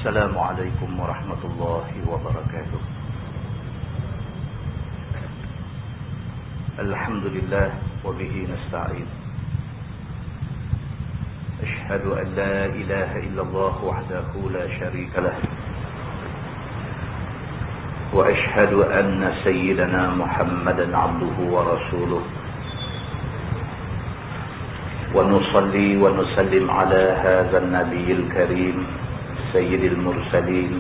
السلام عليكم ورحمة الله وبركاته. الحمد لله وبه نستعين. أشهد أن لا إله إلا الله وحده لا شريك له، وأشهد أن سيدنا محمدا عبده ورسوله، ونصلي ونسلم على هذا النبي الكريم سيد المرسلين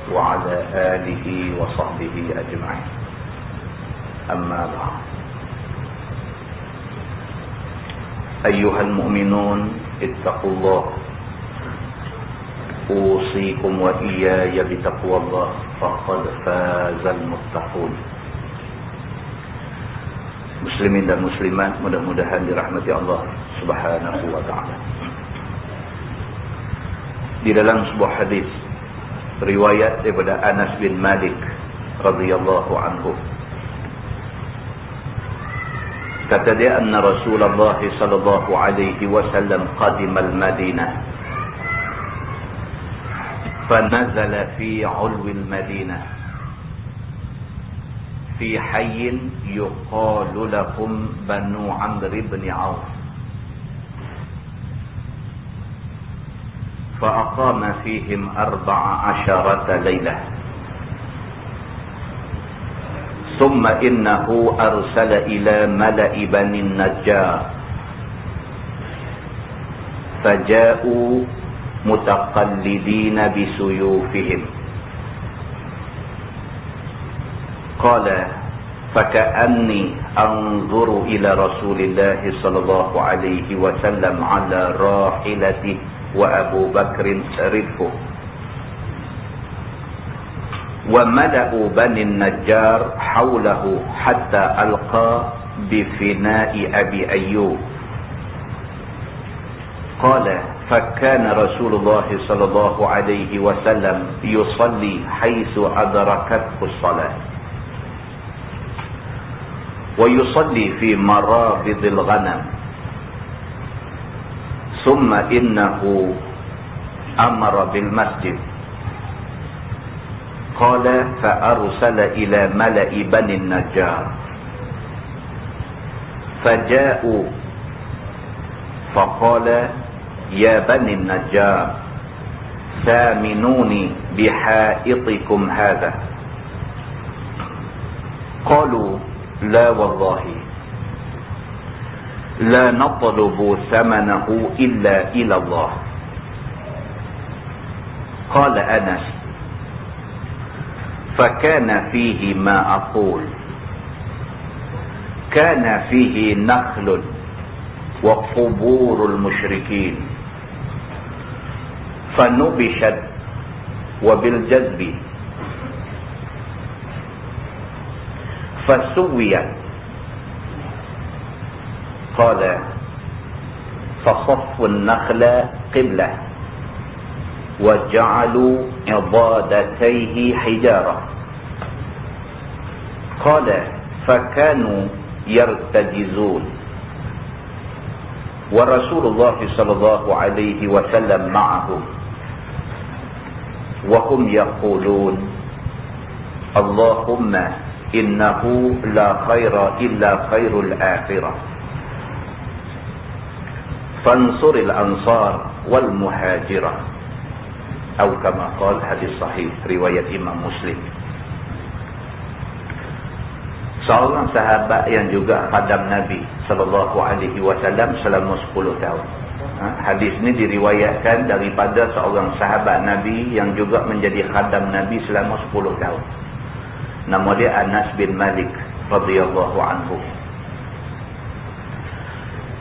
وعلى آله وصحبه أجمعين. أما بعد، أيها المؤمنون اتقوا الله، أوصيكم وإياي بتقوى الله، فقد فاز المتقون. Muslimin dan muslimat, mudah-mudahan dirahmati Allah Subhanahu wa ta'ala. Di dalam sebuah hadis riwayat daripada Anas bin Malik radhiyallahu anhu, kata dia, anna Rasulullah sallallahu alaihi wasallam qadima al-Madinah fanazala fi 'ulwi al-Madinah fi hayyin yuqalu lahum Banu Amr ibn Auf, فأقام فيهم 14 ليلة، ثم إنه أرسل إلى ملأ بني النجار فجاءوا متقلدين بسيوفهم. قال فكأني أنظر إلى رسول الله صلى الله عليه وسلم على راحلته وأبو بكر ردفه، وملأ بني النجار حوله حتى ألقى بفناء أبي أيوب. قال فكان رسول الله صلى الله عليه وسلم يصلي حيث أدركته الصلاة، ويصلي في مرابض الغنم، ثم إنه أمر بالمسجد. قال فأرسل إلى ملأ بني النجار فجاءوا فقال يا بني النجار ثامنوني بحائطكم هذا. قالوا لا والله لا نطلب ثمنه إلا إلى الله. قال أنس فكان فيه ما أقول، كان فيه نخل وقبور المشركين فنبشت وبالجذب فسويت. قال فصفوا النخل قبلة وجعلوا عضادتيه حجارة. قال فكانوا يرتجزون، ورسول الله صلى الله عليه وسلم معهم، وهم يقولون اللهم إنه لا خير إلا خير الآخرة، فانصر الأنصار والمهاجرة، أو كما قال. Hadis sahih riwayat Imam Muslim. Seorang sahabat yang juga khadam Nabi sallallahu alaihi wasallam selama 10 tahun. Hadis ini diriwayatkan daripada seorang sahabat Nabi yang juga menjadi khadam Nabi selama 10 tahun. Nama dia Anas bin Malik radhiyallahu anhu.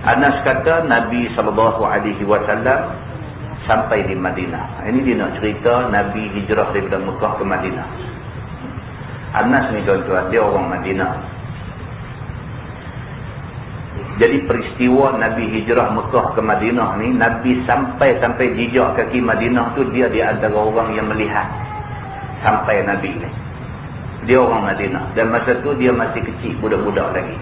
Anas kata Nabi SAW sampai di Madinah. Ini dia nak cerita Nabi hijrah daripada Mekah ke Madinah. Anas ni tuan-tuan, dia orang Madinah. Jadi peristiwa Nabi hijrah Mekah ke Madinah ni, Nabi sampai jejak kaki Madinah tu, dia di antara orang yang melihat sampai Nabi ni. Dia orang Madinah, dan masa tu dia masih kecil, budak-budak lagi.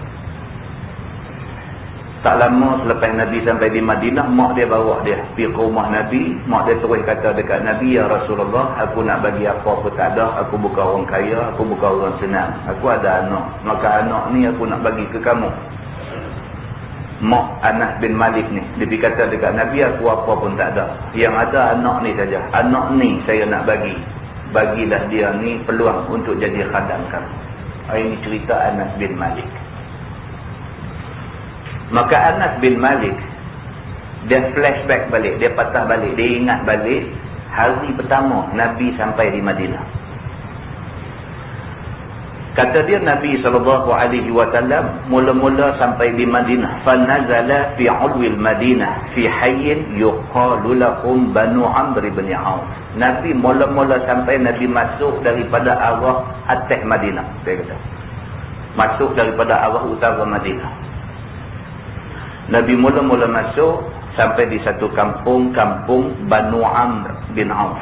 Tak lama selepas Nabi sampai di Madinah, mak dia bawa dia pergi ke rumah Nabi. Mak dia terus kata dekat Nabi, "Ya Rasulullah, aku nak bagi apa pun tak ada. Aku bukan orang kaya, aku bukan orang senang. Aku ada anak. Maka anak ni aku nak bagi ke kamu." Mak Anas bin Malik ni, dia pergi kata dekat Nabi, "Aku apa pun tak ada. Yang ada anak ni saja. Anak ni saya nak bagi. Bagilah dia ni peluang untuk jadi khadam kamu." Ini cerita Anas bin Malik. Maka Anas bin Malik, dia flashback balik, dia patah balik, dia ingat balik hari pertama Nabi sampai di Madinah. Kata dia, Nabi SAW mula-mula sampai di Madinah, fanazala fi ulwil Madinah fi hayyin yuqalu lahum Banu Amr bin Auf. Nabi mula-mula sampai, Nabi masuk daripada arah atas Madinah, dia kata. Masuk daripada arah utara Madinah. Nabi mula-mula masuk sampai di satu kampung Banu Amr bin Auf.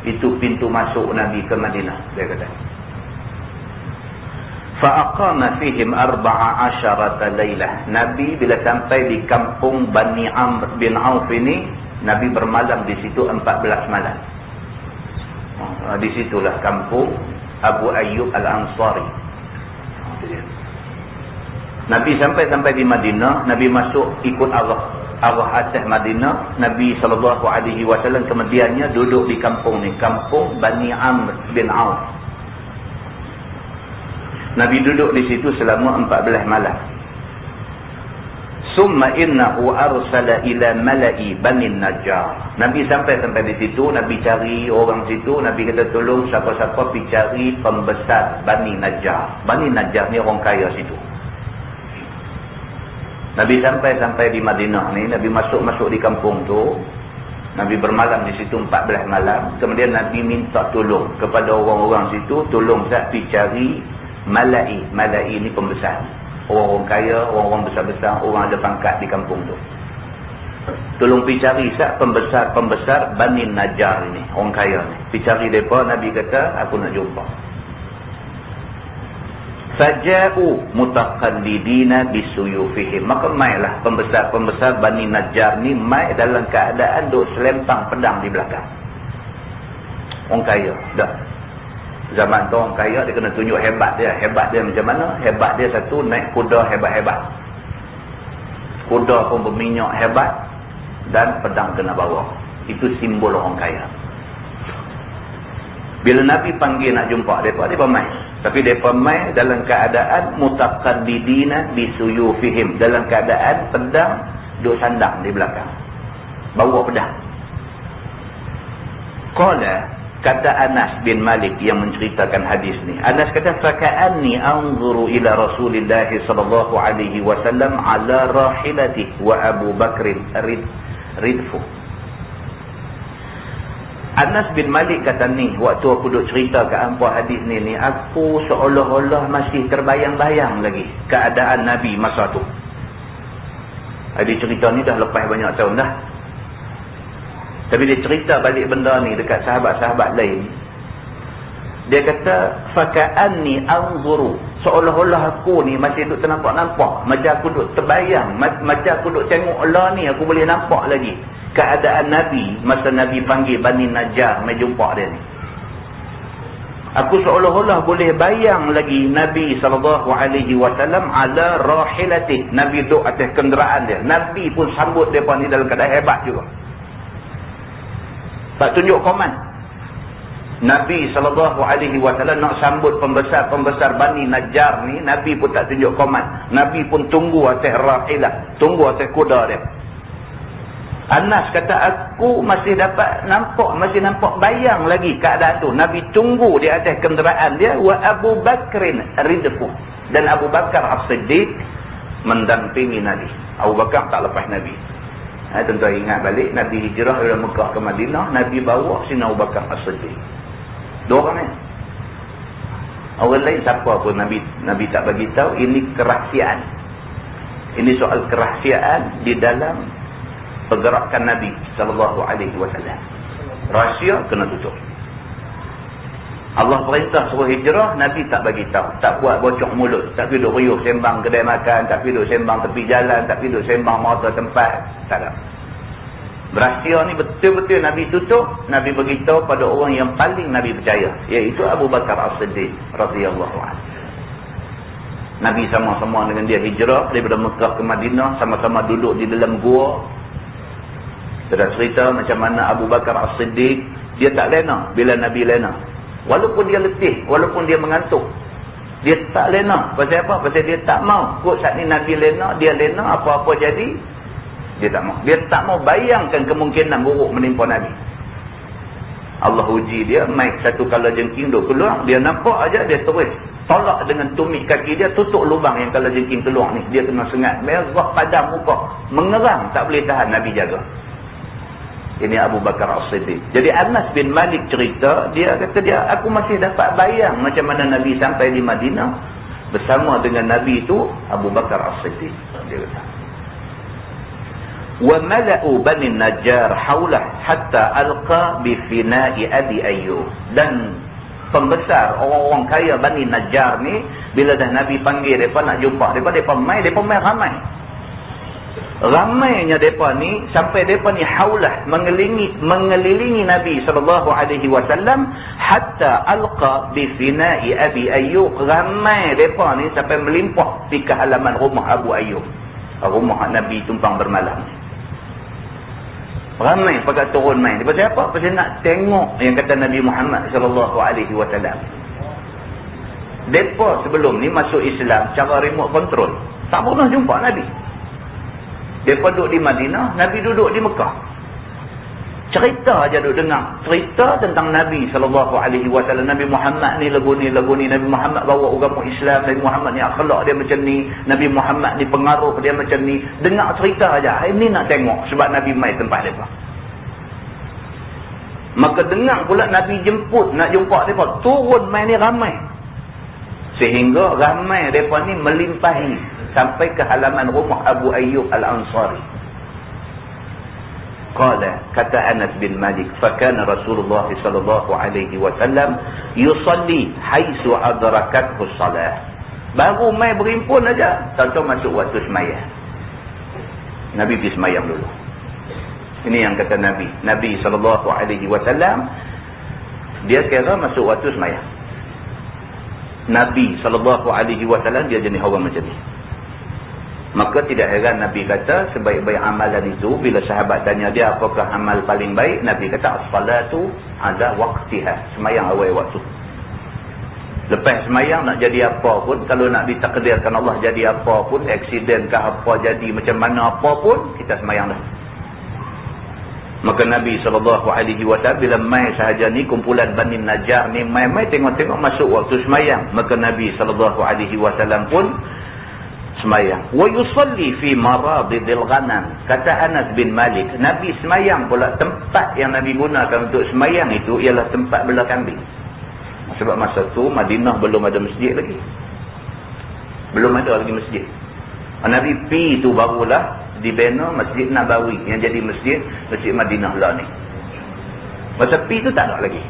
Itu pintu masuk Nabi ke Madinah, dia kata. Fa'aqama fihim 14 lailah. Nabi bila sampai di kampung Bani Amr bin Auf ini, Nabi bermalam di situ 14 malam. Di situlah kampung Abu Ayyub Al-Ansari. Nabi sampai di Madinah, Nabi masuk ikut arah atas Madinah. Nabi SAW kemudiannya duduk di kampung ni, kampung Bani Amr bin Auf. Nabi duduk di situ selama 14 malam. Summa innahu arsala ila mala'i Bani Najjar. Nabi sampai di situ, Nabi cari orang situ. Nabi kata, tolong siapa-siapa pergi cari pembesar Bani Najjar. Bani Najjar ni orang kaya situ. Nabi sampai di Madinah ni, Nabi masuk di kampung tu. Nabi bermalam di situ 14 malam. Kemudian Nabi minta tolong kepada orang-orang situ, tolong saya pergi cari Mala'i. Mala'i ni pembesar. Orang-orang kaya, orang-orang besar-besar, orang ada pangkat di kampung tu. Tolong pergi cari saya pembesar Bani Najjar ini, orang kaya ni. Pergi cari mereka. Nabi kata, aku nak jumpa. Faja'u mutaqallidina bisuyufihim. Maka mailah pembesar-pembesar Bani Najjar ni mai dalam keadaan duk selempang pedang di belakang. Orang kaya dah. Zaman tu orang kaya dia kena tunjuk hebat dia. Hebat dia macam mana? Hebat dia satu, naik kuda hebat-hebat. Kuda pun berminyak hebat dan pedang kena bawa. Itu simbol orang kaya. Bila Nabi panggil nak jumpa mereka mai. Tapi mereka mai dalam keadaan mutaqallidina bisuyufihim, dalam keadaan pedang duk sandang di belakang, bawa pedang. Qala, kata Anas bin Malik yang menceritakan hadis ni, Anas kata, faka'anni anzuru ila Rasulillah sallallahu alaihi wasallam ala rahilati wa Abu Bakrin ridfu. Anas bin Malik kata ni, waktu aku duk cerita ke hampa hadis ni, aku seolah-olah masih terbayang-bayang lagi keadaan Nabi masa tu. Dia cerita ni dah lepas banyak tahun dah. Tapi dia cerita balik benda ni dekat sahabat-sahabat lain. Dia kata, faka'anni anzuru, seolah-olah aku ni masih duk ternampak-nampak, macam aku duk terbayang, macam aku duk tengok lah ni, aku boleh nampak lagi keadaan Nabi masa Nabi panggil Bani Najjar mai jumpa dia ni. Aku seolah-olah boleh bayang lagi Nabi SAW ala rahilati. Nabi duduk atas kenderaan dia. Nabi pun sambut mereka ni dalam keadaan hebat juga. Tak tunjuk komen. Nabi SAW nak sambut pembesar-pembesar Bani Najjar ni, Nabi pun tak tunjuk komen. Nabi pun tunggu atas rahilah, tunggu atas kuda dia. Anas kata, aku masih nampak bayang lagi keadaan tu. Nabi tunggu di atas kenderaan dia, wa Abu Bakrin ridfu, dan Abu Bakar As-Siddiq mendampingi Nabi. Abu Bakar tak lepas Nabi. Tentu ingat balik Nabi hijrah dari Mekah ke Madinah, Nabi bawa sini Abu Bakar As-Siddiq. Dua orang ni. Orang lain siapa pun Nabi tak bagi tahu. Ini kerahsiaan. Ini soal kerahsiaan di dalam pergerakan Nabi SAW. Rahsia kena tutup. Allah perintah suruh hijrah, Nabi tak bagi tahu, tak buat bocok mulut, tak pergi duduk riuh sembang kedai makan, tak pergi duduk sembang tepi jalan, tak pergi duduk sembang motor tempat, tak ada. Berahsia ni betul-betul Nabi tutup. Nabi beritahu pada orang yang paling Nabi percaya, iaitu Abu Bakar As-Siddiq radhiyallahu anhu. Nabi sama-sama dengan dia hijrah daripada Mekah ke Madinah, sama-sama duduk di dalam gua. Ada cerita macam mana Abu Bakar As-Siddiq, dia tak lena bila Nabi lena. Walaupun dia letih, walaupun dia mengantuk, dia tak lena. Pasal apa? Pasal dia tak mau. Kok saat ni Nabi lena, dia lena, apa-apa jadi, dia tak mau. Dia tak mau bayangkan kemungkinan buruk menimpa Nabi. Allah uji dia, maik satu kala jengking duk keluar, dia nampak aja, dia terus tolak dengan tumit kaki dia, tutup lubang yang kala jengking keluar ni. Dia kena sengat, merah padam muka, mengerang, tak boleh tahan, Nabi jaga. Ini Abu Bakar As-Siddiq. Jadi Anas bin Malik cerita, dia kata aku masih dapat bayang macam mana Nabi sampai di Madinah bersama dengan Nabi itu Abu Bakar As-Siddiq. Dia kata, wa mala'u bani Najjar haulah hatta alqa bi fina'i Abi Ayyub. Dan pembesar orang-orang kaya Bani Najjar ni, bila dah Nabi panggil mereka nak jumpa mereka mai ramai. Ramainya mereka ni sampai mereka ni haulah, mengelilingi Nabi SAW hatta alqa bi fina'i Abi Ayyub. Ramai mereka ni sampai melimpah di ke halaman rumah Abu Ayyub, rumah Nabi tumpang bermalam. Ramai pakai turun main. Pasal apa? Pasal nak tengok yang kata Nabi Muhammad SAW. Mereka sebelum ni masuk Islam cara remote control, tak pernah jumpa Nabi. Mereka duduk di Madinah, Nabi duduk di Mekah. Cerita aja duduk dengar. Cerita tentang Nabi SAW. Nabi Muhammad ni lagu ni. Nabi Muhammad bawa agama Islam. Nabi Muhammad ni akhlak dia macam ni. Nabi Muhammad ni pengaruh dia macam ni. Dengar cerita aja. Ini nak tengok sebab Nabi mai tempat mereka. Maka dengar pula Nabi jemput nak jumpa mereka. Turun mai ni ramai. Sehingga ramai mereka ni melimpahi sampai ke halaman rumah Abu Ayyub Al-Ansari. Qala, kata Anas bin Malik, fakana Rasulullah sallallahu alaihi wasallam yusalli haitsu adrakathu salah. Baru mai berimpun aja, tahu masuk waktu sembahyang. Nabi pergi sembahyang dulu. Ini yang kata Nabi. Nabi sallallahu alaihi wasallam dia kira masuk waktu sembahyang. Nabi sallallahu alaihi wasallam dia jenis orang macam ni. Maka tidak heran Nabi kata sebaik-baik amalan itu, bila sahabat tanya dia apakah amal paling baik, Nabi kata as-salatu ada waqtiha, semayang awal waktu. Lepas semayang nak jadi apa pun, kalau nak ditakdirkan Allah jadi apa pun, aksiden ke apa jadi macam mana apa pun, kita semayang dah. Maka Nabi SAW bila mai sahaja ni kumpulan Bani Najjar ni mai tengok-tengok masuk waktu semayang, maka Nabi SAW pun semayang. Wa yusalli fi maradidil ghanam. Kata Anas bin Malik, Nabi semayang pula tempat yang Nabi gunakan untuk semayang itu ialah tempat belah kambing. Sebab masa tu Madinah belum ada masjid lagi. Belum ada lagi masjid. Nabi pi tu barulah dibina Masjid Nabawi yang jadi masjid Madinah lah ni. Masa pi tu tak ada lagi.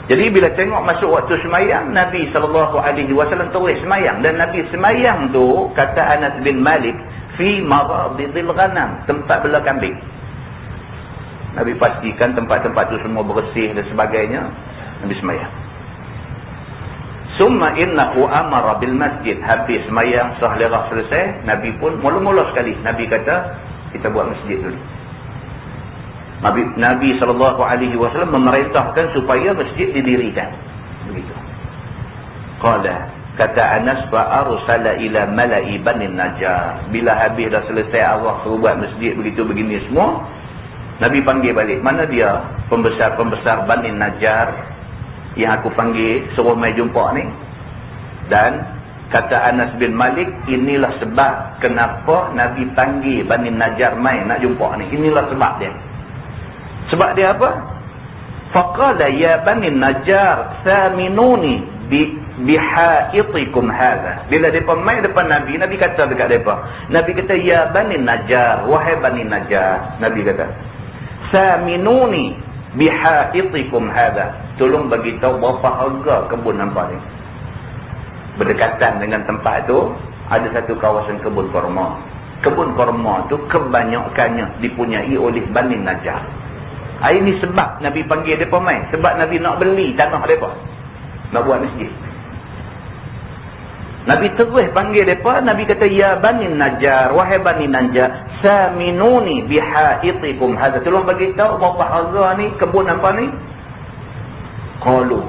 Jadi bila tengok masuk waktu semayang, Nabi SAW terus semayang. Dan Nabi semayang tu, kata Anas bin Malik, fi maradidil ghanam, tempat belah kambing. Nabi pastikan tempat-tempat tu semua bersih dan sebagainya. Nabi semayang. Summa innahu amara bil masjid. Habis semayang, sahlerah selesai, Nabi pun mula-mula sekali Nabi kata, kita buat masjid dulu. Nabi SAW memerintahkan supaya masjid didirikan. Begitu. Qala, kata Anas, fa arsala ila mala'i Bani Najjar. Bila habis dah selesai Allah suruh buat masjid begitu begini semua, Nabi panggil balik. Mana dia pembesar-pembesar Bani Najjar yang aku panggil suruh mai jumpa ni? Dan kata Anas bin Malik, inilah sebab kenapa Nabi panggil Bani Najjar mai nak jumpa ni. Inilah sebab dia. Sebab dia apa? Faqala ya Bani Najjar thaminuni bihaitikum hadha. Bila mereka mai depan Nabi, Nabi kata dekat mereka, Nabi kata, ya Bani Najjar, wahai Bani Najjar, Nabi kata, thaminuni bihaitikum hadha. tolong bagi tahu berapa harga kebun hampa ni. Berdekatan dengan tempat tu ada satu kawasan kebun korma. Kebun korma tu kebanyakannya dipunyai oleh Bani Najjar. Ini sebab Nabi panggil mereka mai. Sebab Nabi nak beli tanah mereka, nak buat masjid. Nabi terus panggil mereka. Nabi kata, ya Bani Najjar, wahai Bani Najjar, saminuni bihaitikum hadha, tolong bagi tahu berapa harga ni kebun apa ni. Qalu,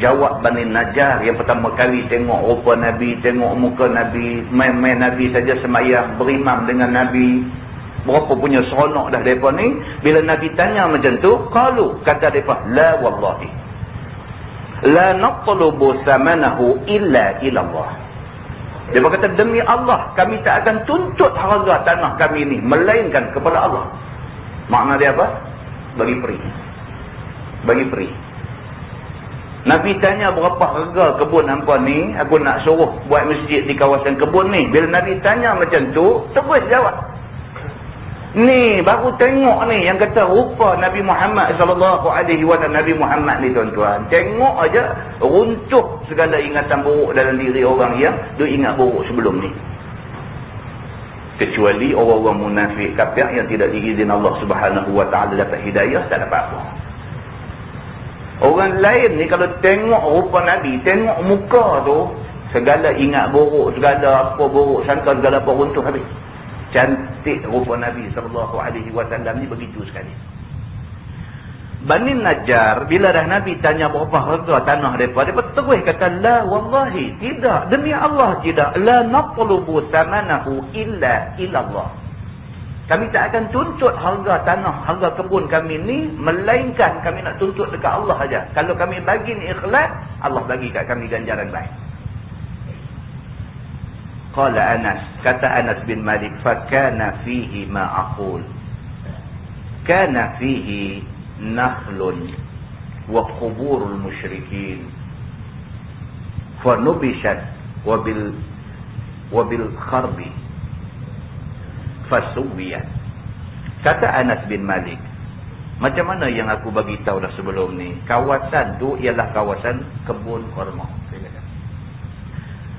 jawab Bani Najjar yang pertama kali tengok rupa Nabi, tengok muka Nabi, main-main Nabi saja semayang berimam dengan Nabi, berapa punya seronok dah mereka ni. Bila Nabi tanya macam tu, qalu, kata mereka, la wallahi la natlubu thamanahu illa ilallah. Dia berkata, demi Allah kami tak akan tuntut harga tanah kami ni melainkan kepada Allah. Makna dia apa? Bagi free. Bagi free. Nabi tanya berapa harga kebun hampa ni, aku nak suruh buat masjid di kawasan kebun ni. Bila Nabi tanya macam tu, terus jawab. Ni baru tengok ni yang kata rupa Nabi Muhammad SAW. Nabi Muhammad ni tuan-tuan, tengok aja runtuh segala ingatan buruk dalam diri orang yang dia ingat buruk sebelum ni. Kecuali orang-orang munafik kafir yang tidak diizin Allah Subhanahu wa taala dapat hidayah, tak dapat apa. Orang lain ni kalau tengok rupa Nabi, tengok muka tu, segala ingat buruk, segala apa buruk sangka, segala apa runtuh habis. Cantik rupa Nabi SAW ni begitu sekali. Bani Najjar, bila dah Nabi tanya berapa harga tanah mereka, dia terus kata, la wallahi, tidak, demi Allah tidak, la natlubu thamanahu illa ilallah. Kami tak akan tuntut harga tanah, harga kebun kami ni, melainkan kami nak tuntut dekat Allah saja. Kalau kami bagi ni ikhlas, Allah bagi kat kami ganjaran baik. Qala Anas, kata Anas bin Malik, fakana fihi ma aqul, kana fihi nakhlun wa quburul musyrikin fanubishat wa bil kharbi fasuwiyat. Kata Anas bin Malik, macam mana yang aku bagi tahu dah sebelum ni, kawasan tu ialah kawasan kebun korma.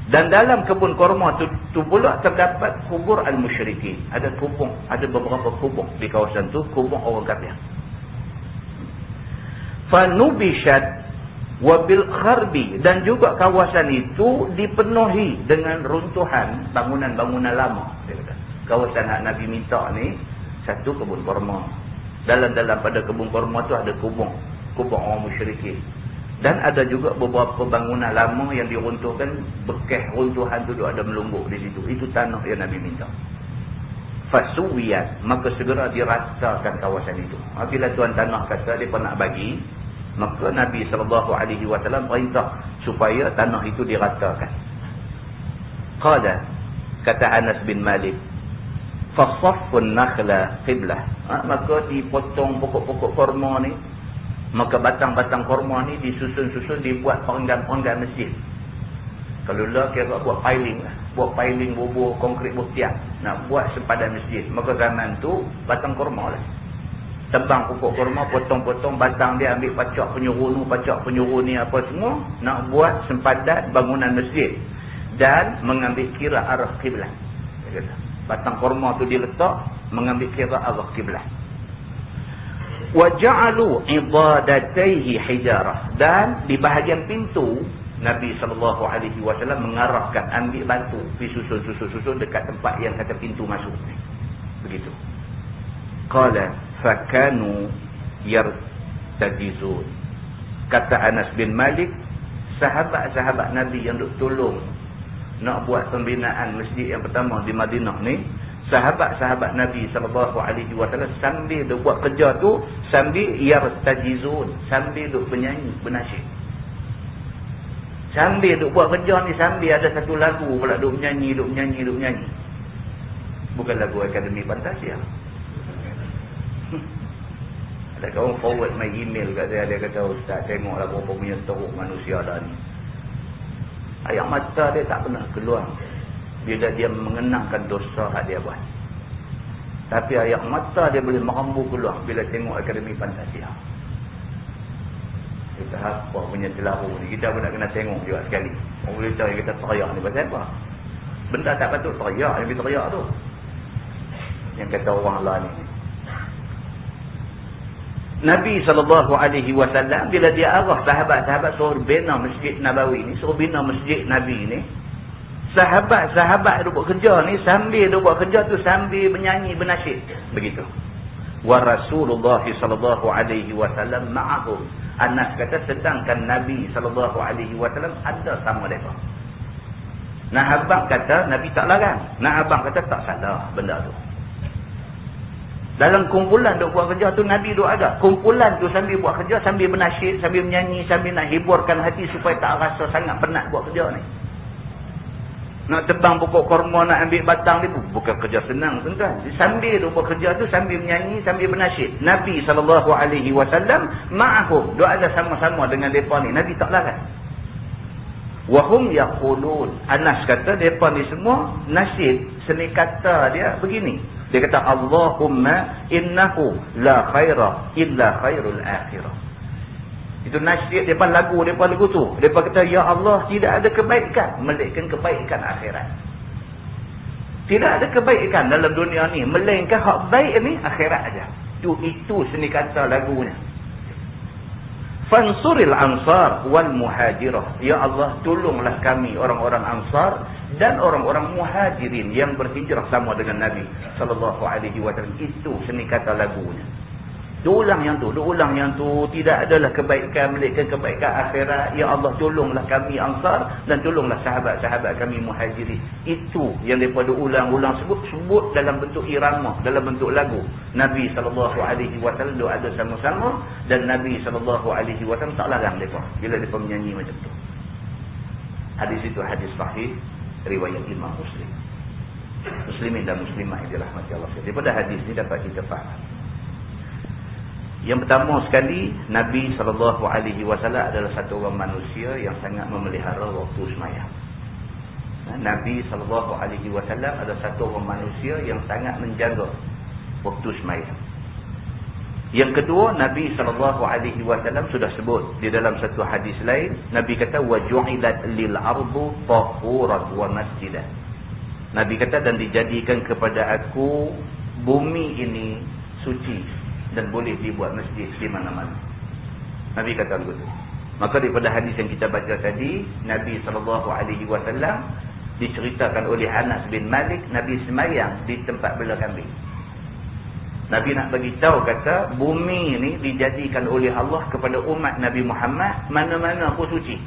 Dan dalam kebun korma tu pula terdapat kubur al-musyrikin. Ada kubur, ada beberapa kubur di kawasan tu, kubur orang kafir. Fanubishat wa bil kharbi, dan juga kawasan itu dipenuhi dengan runtuhan bangunan-bangunan lama. Kawasan hak Nabi minta ni satu kebun korma. Dalam pada kebun korma tu ada kubur orang musyrikin. Dan ada juga beberapa bangunan lama yang diruntuhkan, bekas runtuhan tu ada melungguk di situ. Itu tanah yang Nabi minta. Fasuwiyat, maka segera diratakan kawasan itu. Bila tuan tanah kata dia nak bagi, maka Nabi SAW perintah supaya tanah itu diratakan. Qala, kata Anas bin Malik, fasaffun nakhla qiblah. Maka dipotong pokok-pokok korma ni, maka batang-batang korma ni disusun-susun, dibuat penggan-penggan masjid. Kalau lah kira buat piling bubur konkrit tiang, nak buat sempadan masjid. Maka zaman tu batang korma lah. Tebang pokok korma, potong-potong batang dia, ambil pacak penyuruh ni apa semua, nak buat sempadan bangunan masjid dan mengambil kira arah kiblat. Batang korma tu diletak mengambil kira arah kiblat. Wa ja'alu ibadataihi hijarah, dan di bahagian pintu Nabi SAW mengarahkan, ambil batu, susun dekat tempat yang kata pintu masuk ni. Begitu. Qala fakanu yartajizun. Kata Anas bin Malik, sahabat-sahabat Nabi yang duk tolong nak buat pembinaan masjid yang pertama di Madinah ni, sahabat-sahabat Nabi SAW sambil dia buat kerja tu, sambil yartajizun, sambil duk bernyanyi, bernasyid. Sambil duk buat kerja ni, sambil ada satu lagu pula duk menyanyi. Bukan lagu Akademi Fantasia. Ada kawan forward my email kat saya, dia kata, Ustaz, tengoklah berapa punya teruk manusia dah ni. Air mata dia tak pernah keluar bila dia mengenangkan dosa yang dia buat. Tapi air mata dia boleh merambu keluar bila tengok Akademi Fantasia. kita apa punya celaru ni. Kita pun nak kena tengok juga sekali. Orang boleh tahu kita teriak ni pasal apa? Benda tak patut teriak, yang kita teriak tu. Yang kata orang lah ni. Nabi SAW bila dia arah sahabat-sahabat suruh bina Masjid Nabawi ni, suruh bina Masjid Nabi ni, sahabat-sahabat dia buat kerja ni, sambil dia buat kerja tu sambil menyanyi bernasyid. Begitu. Wa Rasulullah SAW ma'ahum. Anas kata sedangkan Nabi SAW ada sama mereka. Nah abang kata Nabi tak larang. Nah abang kata tak salah benda tu. Dalam kumpulan duk buat kerja tu Nabi duk ada. Kumpulan tu sambil buat kerja, sambil bernasyid, sambil menyanyi, sambil nak hiburkan hati supaya tak rasa sangat penat buat kerja ni. Nak tebang pokok korma, nak ambil batang ni bukan kerja senang tuan-tuan. Sambil duk buat kerja tu sambil menyanyi, sambil bernasyid. Nabi SAW ma'ahum, duk ada sama-sama dengan depa ni. Nabi tak larang. Wahum yaqulun. Anas kata depa ni semua nasyid, seni kata dia begini. Dia kata Allahumma innahu la khaira illa khairul akhirah. Itu nasyid depa lagu tu. Depa kata ya Allah tidak ada kebaikan melainkan kebaikan akhirat. Tidak ada kebaikan dalam dunia ni melainkan hak baik ni akhirat aja. Itu seni kata lagunya. Fansuril ansar wal muhajirah. Ya Allah tolonglah kami orang-orang ansar dan orang-orang muhajirin yang berhijrah sama dengan Nabi SAW. Itu seni kata lagunya. Diulang yang tu. Tidak adalah kebaikan melainkan kebaikan akhirat. Ya Allah tolonglah kami ansar dan tolonglah sahabat-sahabat kami muhajirin. Itu yang mereka ulang-ulang sebut dalam bentuk irama, dalam bentuk lagu. Nabi SAW ada sama-sama dan Nabi SAW tak larang mereka bila mereka menyanyi macam tu. Hadis itu hadis sahih riwayat Imam Muslim. Muslimin dan muslimah yang dirahmati Allah. Daripada hadis ni dapat kita faham. Yang pertama sekali, Nabi SAW adalah satu orang manusia yang sangat memelihara waktu sembahyang. Nabi SAW adalah satu orang manusia yang sangat menjaga waktu sembahyang. Yang kedua, Nabi SAW sudah sebut di dalam satu hadis lain, Nabi kata waju'ilat lil ardu tahuran wa masjidan. Nabi kata dan dijadikan kepada aku bumi ini suci dan boleh dibuat masjid di mana-mana. Nabi kata begitu. Maka daripada hadis yang kita baca tadi, Nabi SAW diceritakan oleh Anas bin Malik, Nabi semayang di tempat bela kambing. Nabi nak bagi tahu kata bumi ini dijadikan oleh Allah kepada umat Nabi Muhammad mana-mana pun suci.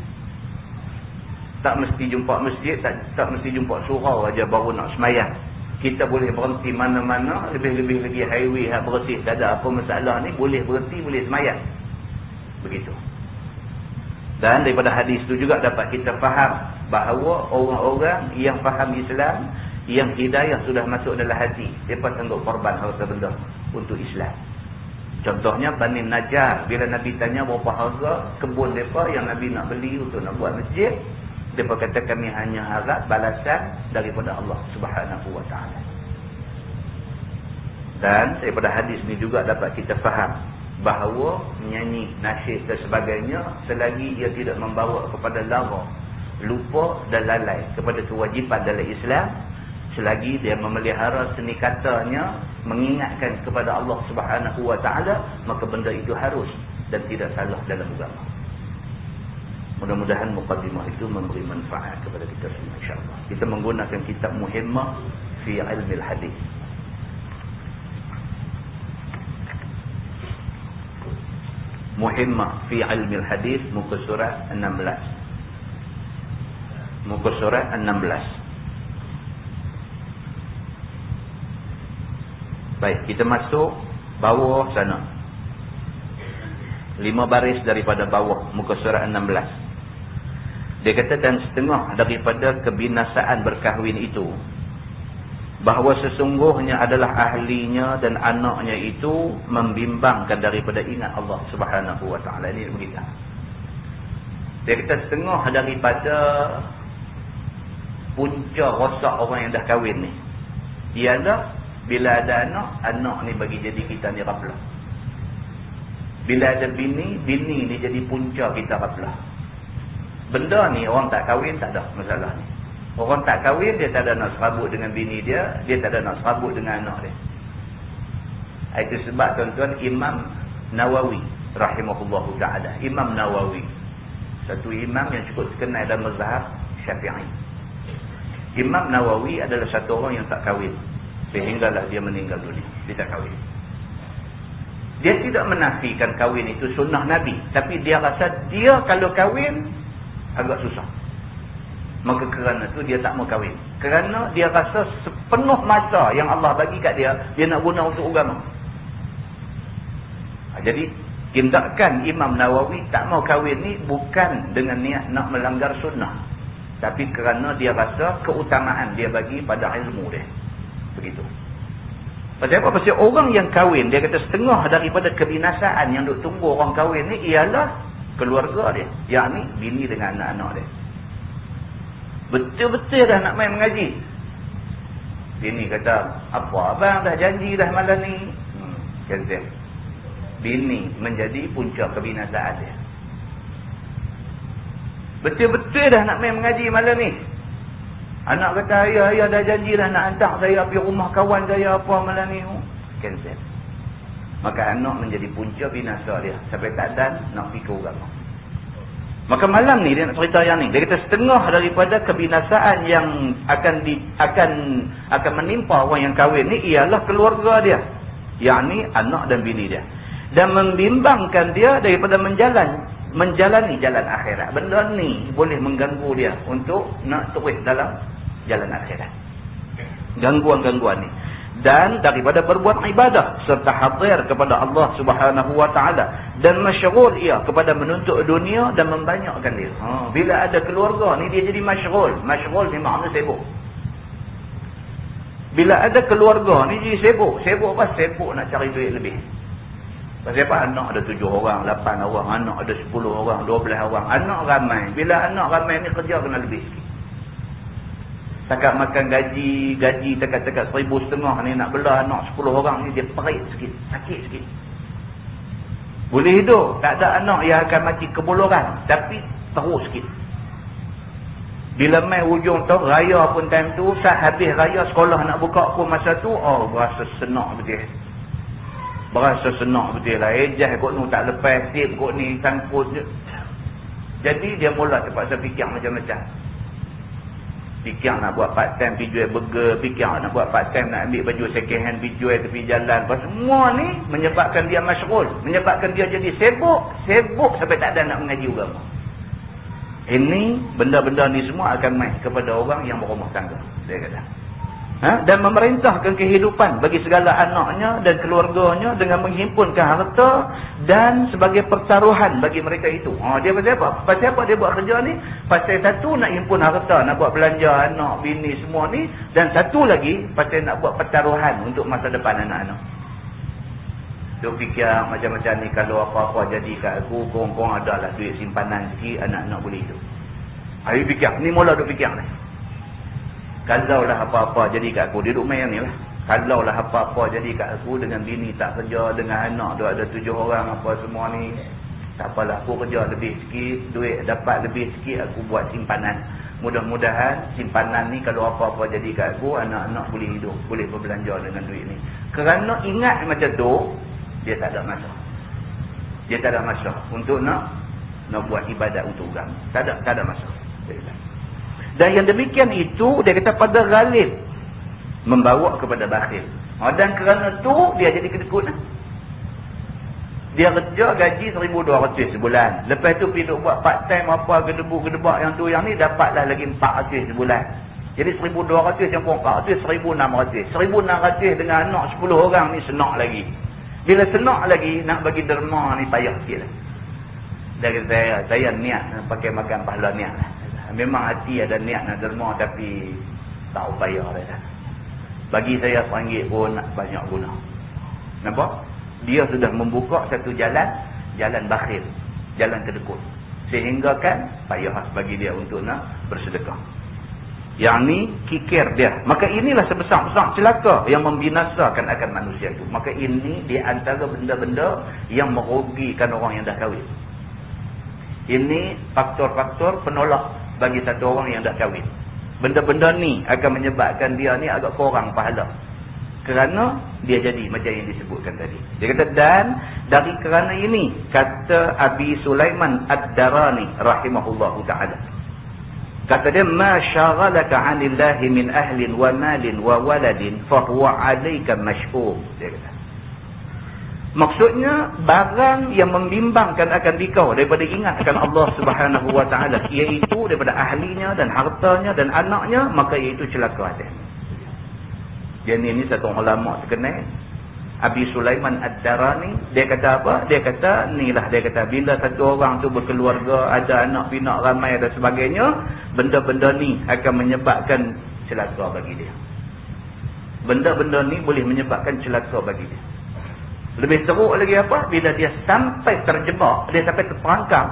Tak mesti jumpa masjid, tak mesti jumpa surau aja baru nak semayang. Kita boleh berhenti mana-mana, lebih-lebih lagi highway yang bersih, tak ada apa masalah ni, boleh berhenti, boleh semayang. Begitu. Dan daripada hadis itu juga dapat kita faham bahawa orang-orang yang faham Islam, yang hidayah sudah masuk dalam hati, mereka sanggup korban harta benda untuk Islam. Contohnya Bani Najjar, bila Nabi tanya berapa harga kebun mereka yang Nabi nak beli untuk nak buat masjid, mereka kata kami hanya harap balasan daripada Allah Subhanahu wa ta'ala. Dan daripada hadis ni juga dapat kita faham bahawa menyanyi, nasyid dan sebagainya selagi ia tidak membawa kepada lara, lupa dan lalai kepada kewajipan dalam Islam, selagi dia memelihara seni katanya mengingatkan kepada Allah Subhanahu wa ta'ala, maka benda itu harus dan tidak salah dalam agama. Mudah-mudahan muqaddimah itu memberi manfaat kepada kita semua insya-Allah. Kita menggunakan kitab Muhimmah fi Ilmil Hadis. Muhimmah fi Ilmil Hadis, muka surat 16. Muka surat 16. Baik, kita masuk bawah sana. 5 baris daripada bawah muka surat 16. Dia kata dan setengah daripada kebinasaan berkahwin itu, bahawa sesungguhnya adalah ahlinya dan anaknya itu membimbangkan daripada ingat Allah Subhanahu wa ta'ala. Ini begitu. Dia kata setengah daripada punca rosak orang yang dah kahwin ni ialah bila ada anak ni bagi jadi kita ni rablah. Bila ada bini ni jadi punca kita ghaflah. Benda ni orang tak kahwin tak ada masalah ni. Orang tak kahwin dia tak ada nak serabut dengan bini dia tak ada nak serabut dengan anak dia. Itu sebab tuan-tuan Imam Nawawi rahimahullahu ta'ala, Imam Nawawi, satu imam yang cukup terkenal dalam mazhab Syafi'i. Imam Nawawi adalah satu orang yang tak kahwin sehinggalah dia meninggal dunia. Dia tak kahwin. Dia tidak menafikan kahwin itu sunnah Nabi, tapi dia rasa dia kalau kahwin agak susah. Maka kerana itu dia tak mau kahwin. Kerana dia rasa sepenuh masa yang Allah bagi kat dia, dia nak guna untuk agama. Jadi tindakan Imam Nawawi tak mau kahwin ni bukan dengan niat nak melanggar sunnah, tapi kerana dia rasa keutamaan dia bagi pada ilmu dia. Begitu. Pasal apa? Pasal orang yang kahwin, dia kata setengah daripada kebinasaan yang duk tunggu orang kahwin ni ialah keluarga dia, yakni bini dengan anak-anak dia. Betul-betul dah nak main mengaji, bini kata, apa abang dah janji dah malam ni, cancel. Bini menjadi punca kebinasaan dia. Betul-betul dah nak main mengaji malam ni, anak kata, ayah dah janji dah nak hantar saya pergi rumah kawan saya apa malam ni, cancel. Maka anak menjadi punca binasa dia sampai tak dan nak pergi ke agama. Maka malam ni dia nak cerita yang ni. Dia kata setengah daripada kebinasaan yang akan menimpa orang yang kahwin ni ialah keluarga dia, yakni anak dan bini dia, dan membimbangkan dia daripada menjalani jalan akhirat. Benda ni boleh mengganggu dia untuk nak terus dalam jalan akhirat. Gangguan-gangguan ni. Dan daripada berbuat ibadah serta hadir kepada Allah Subhanahu wa taala, dan masyghul ia kepada menuntut dunia dan membanyakkan dia. Bila ada keluarga ni dia jadi masyghul. Masyghul ni makna sibuk. Bila ada keluarga ni jadi sibuk. Sibuk apa? Sibuk nak cari duit lebih. Pasal apa? Anak ada 7 orang, 8 orang, anak ada 10 orang, 12 orang. Anak ramai. Bila anak ramai ni kerja kena lebih sikit. Takat makan gaji takat 1,500 ni nak bela anak 10 orang ni dia perit sikit, sakit sikit. Boleh hidup, tak ada anak yang akan mati kebuluran, tapi teruk sikit. Bila mai hujung tu raya pun time tu, saat habis raya sekolah nak buka pun masa tu, berasa senak betul. Berasa senak betul lah. Ejah kot ni tak lepas, tip kot ni sangkut je. Jadi dia mula terpaksa fikir macam-macam. Fikir nak buat part time pergi jual burger, fikir nak buat part time nak ambil baju second hand pergi jual tepi jalan. Semua ni menyebabkan dia masyghul, menyebabkan dia jadi sibuk sampai tak ada nak mengaji agama. Ini benda-benda ni semua akan mai kepada orang yang berumah tangga, dia kata. Dan memerintahkan kehidupan bagi segala anaknya dan keluarganya dengan menghimpunkan harta dan sebagai pertaruhan bagi mereka itu. Dia pasal apa? Pasal apa dia buat kerja ni? Pasal satu nak himpun harta, nak buat belanja anak, bini semua ni, dan satu lagi pasal nak buat pertaruhan untuk masa depan anak-anak. Dia fikir macam-macam ni, kalau apa-apa jadi kat aku, korang-korang adalah duit simpanan sikit, anak-anak boleh hidup. Dia fikir, ni mula dia fikir ni. Kalau lah apa-apa jadi kat aku, dia duduk main ni lah. Kalau lah apa-apa jadi kat aku dengan bini tak kerja, dengan anak dia ada 7 orang apa semua ni, tak apalah, aku kerja lebih sikit, duit dapat lebih sikit, aku buat simpanan. Mudah-mudahan simpanan ni kalau apa-apa jadi kat aku, anak-anak boleh hidup, boleh berbelanja dengan duit ni. Kerana ingat macam tu, dia tak ada masa. Dia tak ada masa untuk nak buat ibadat untuk agama. Tak ada masa. Dan yang demikian itu, dia kata pada ghalib membawa kepada bakhil. Dan kerana tu dia jadi kedekut. Dia kerja gaji 1,200 sebulan. Lepas tu pergi buat part time apa, gedebuk-gedebak yang tu yang ni, dapatlah lagi 400 sebulan. Jadi 1,200 campur 400, 1,600. 1,600 dengan anak 10 orang ni senak lagi. Bila senak lagi, nak bagi derma ni payah sikit lah. Dia kata, saya niat pakai makan pahala niat lah. Memang hati ada niat nak derma, tapi tak upaya dah. Bagi saya RM1 pun banyak guna. Nampak? Dia sudah membuka satu jalan bakhil, jalan kedekut. Sehingga kan payah bagi dia untuk nak bersedekah. Yang ni kikir dia. Maka inilah sebesar-besar celaka yang membinasakan akan manusia itu. Maka ini di antara benda-benda yang merugikan orang yang dah kahwin. Ini faktor-faktor penolak bagi satu orang yang dah kahwin. Benda-benda ni akan menyebabkan dia ni agak kurang pahala. Kerana dia jadi macam yang disebutkan tadi. Dia kata, dan dari kerana ini, kata Abi Sulaiman Ad-Darani rahimahullahu ta'ala, kata dia, ma syaghalaka 'anillahi min ahlin wa malin wa waladin fahuwa 'alaika mash'um. Dia kata, maksudnya barang yang membimbangkan akan dikau daripada ingat akan Allah Subhanahu wa taala, iaitu daripada ahlinya dan hartanya dan anaknya, maka iaitu celaka atas. Dia ni satu ulama terkenal, Abi Sulaiman Ad-Darani. Dia kata apa? Dia kata inilah, dia kata bila satu orang tu berkeluarga, ada anak pinak ramai dan sebagainya, benda-benda ni akan menyebabkan celaka bagi dia. Benda-benda ni boleh menyebabkan celaka bagi dia. Lebih teruk lagi apa? Bila dia sampai terjebak, dia sampai terperangkap,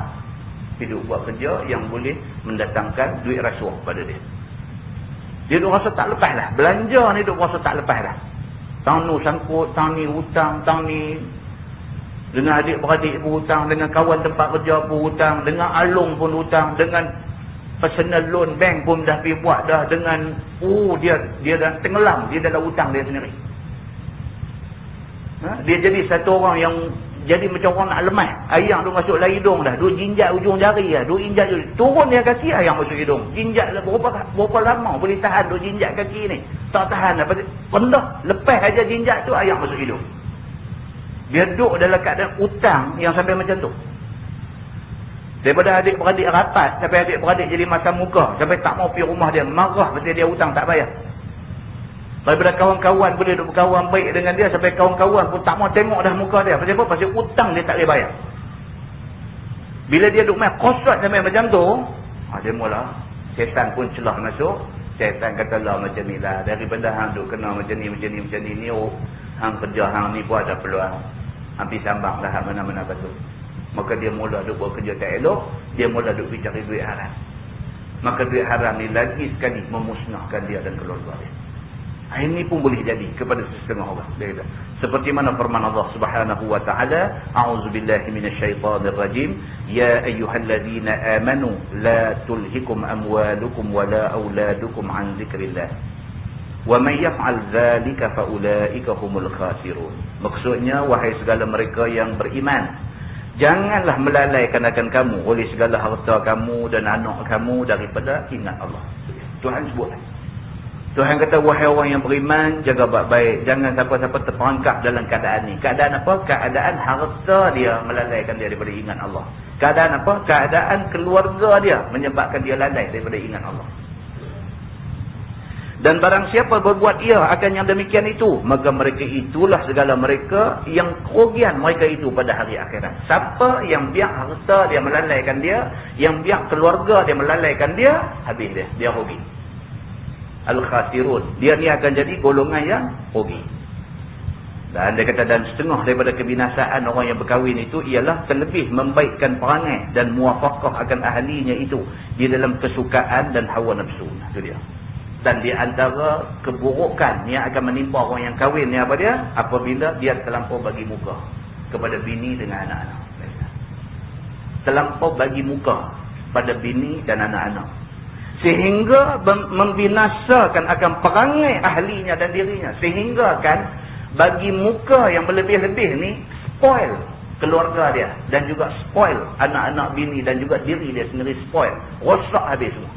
hidup buat kerja yang boleh mendatangkan duit rasuah pada dia. Dia duk rasa tak lepas lah. Belanja ni duk rasa tak lepas lah. Tang ni sangkut, tang ni hutang, tang ni dengan adik-beradik pun hutang, dengan kawan tempat kerja pun hutang, dengan alung pun hutang, dengan personal loan bank pun dah pergi buat dah, dengan dia dah tenggelam, dia dalam hutang dia sendiri. Dia jadi satu orang yang jadi macam orang nak lemah. Ayam tu masuk dalam hidung dah, duk jinjat ujung jari dah, duk injak turun dia kaki, ayam masuk hidung. Jinjat berapa lama boleh tahan duk jinjat kaki ni? Tak tahan apa, rendah, lepas aja jinjat tu ayam masuk hidung. Dia duduk dalam keadaan hutang yang sampai macam tu. Daripada adik-beradik rapat, sampai adik-beradik jadi masam muka, sampai tak mau pergi rumah dia, marah pasal dia hutang tak bayar. Daripada kawan-kawan boleh duk berkawan baik dengan dia, sampai kawan-kawan pun tak mau tengok dah muka dia. Pasal apa? Pasal hutang dia tak boleh bayar. Bila dia duk main kosrat sampai macam tu, dia mula syaitan pun celah masuk. Syaitan kata lah macam ni lah, daripada hang duk kena macam ni ni, hang kerja hang ni pun ada peluang, hampir sambang lah hang mana-mana betul. Maka dia mula duk buat kerja tak elok, dia mula duk pergi cari duit haram. Maka duit haram ni lagi sekali memusnahkan dia dan keluarga dia. Ini pun boleh jadi kepada setengah orang. Dia kata, seperti mana firman Allah Subhanahu wa taala, a'udzubillahi minasyaitonir rajim, ya ayyuhalladzina amanu la tulhikum amwalukum wala auladukum an dzikrillah wa may yaf'al dzalika faulaika humul khasirun. Maksudnya, wahai segala mereka yang beriman, janganlah melalaikan akan kamu oleh segala harta kamu dan anak kamu daripada ingat Allah. Tuhan sebut, Tuhan kata, wahai orang yang beriman, jaga baik-baik. Jangan siapa-siapa terperangkap dalam keadaan ni. Keadaan apa? Keadaan harta dia melalaikan dia daripada ingat Allah. Keadaan apa? Keadaan keluarga dia menyebabkan dia lalai daripada ingat Allah. Dan barang siapa berbuat ia akan yang demikian itu, maka mereka itulah segala mereka yang kerugian mereka itu pada hari akhirat. Siapa yang biar harta dia melalaikan dia, yang biar keluarga dia melalaikan dia, habis dia rugi. Al-khasirun, dia ni akan jadi golongan yang rugi. Dan dia kata, dan setengah daripada kebinasaan orang yang berkahwin itu ialah terlebih membaikkan perangai dan muwafaqah akan ahlinya itu di dalam kesukaan dan hawa nafsu. Itu dia. Dan di antara keburukan yang akan menimpa orang yang kahwin ni apa dia? Apabila dia terlampau bagi muka kepada bini dengan anak-anak. Terlampau bagi muka pada bini dan anak-anak, sehingga membinasakan akan perangai ahlinya dan dirinya, sehingga kan bagi muka yang berlebih-lebih ni spoil keluarga dia, dan juga spoil anak-anak bini, dan juga diri dia sendiri spoil, rosak habis semua.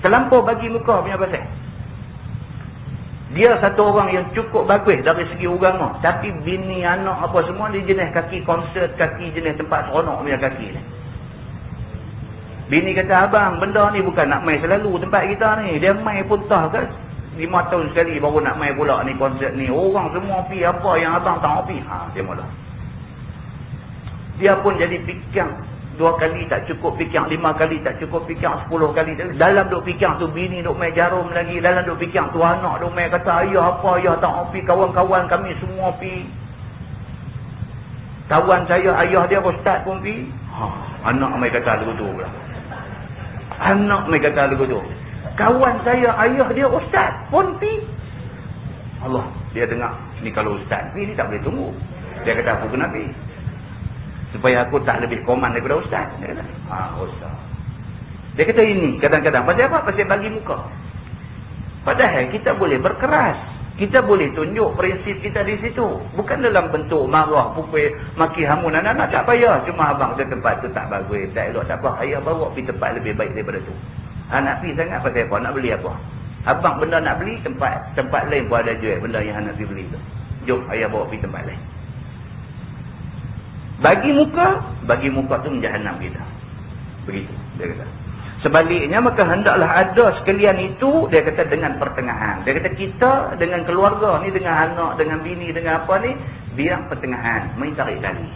Terlampau bagi muka punya pasal. Dia satu orang yang cukup bagus dari segi agama, tapi bini, anak apa semua dia jenis kaki konsert, kaki jenis tempat seronok punya kaki ni. Bini kata, abang, benda ni bukan nak main selalu tempat kita ni. Dia main pun tahu kan, 5 tahun sekali baru nak main pula ni konsert ni. Orang semua pergi, apa yang abang tak pergi. Dia mula. Dia pun jadi fikir 2 kali tak cukup, fikir 5 kali tak cukup, fikir 10 kali. Dalam duk fikir tu, bini duk main jarum lagi. Dalam duk fikir tu, anak duk main kata, ayah apa, ayah tak pergi. Kawan-kawan kami semua pergi. Kawan saya, ayah dia ustaz pun pergi. Anak main kata lagu tu pula. Anak mereka kata lagu tu. Kawan saya, ayah dia ustaz pun pi. Allah, dia dengar, ni kalau ustaz pi ni tak boleh tunggu. Dia kata, aku kena pi. Supaya aku tak lebih koman daripada ustaz. Dia kata, ustaz. Dia kata ini, kadang-kadang. Pasal apa? Pasal bagi muka. Padahal kita boleh berkeras. Kita boleh tunjuk prinsip kita di situ. Bukan dalam bentuk marah, pukul, maki hamun anak-anak. Tak payah. Cuma abang ke tempat tu tak bagus, tak elok, tak apa. Ayah bawa pergi tempat lebih baik daripada tu. Nak pergi sangat pasal apa? Nak beli apa? Abang benda nak beli, tempat lain pun ada jual benda yang nak pergi beli tu. Jom ayah bawa pergi tempat lain. Bagi muka tu menjahanam kita. Begitu dia kata. Sebaliknya maka hendaklah ada sekalian itu, dia kata, dengan pertengahan. Dia kata kita dengan keluarga ni, dengan anak, dengan bini, dengan apa ni, biar pertengahan, main tarik tali.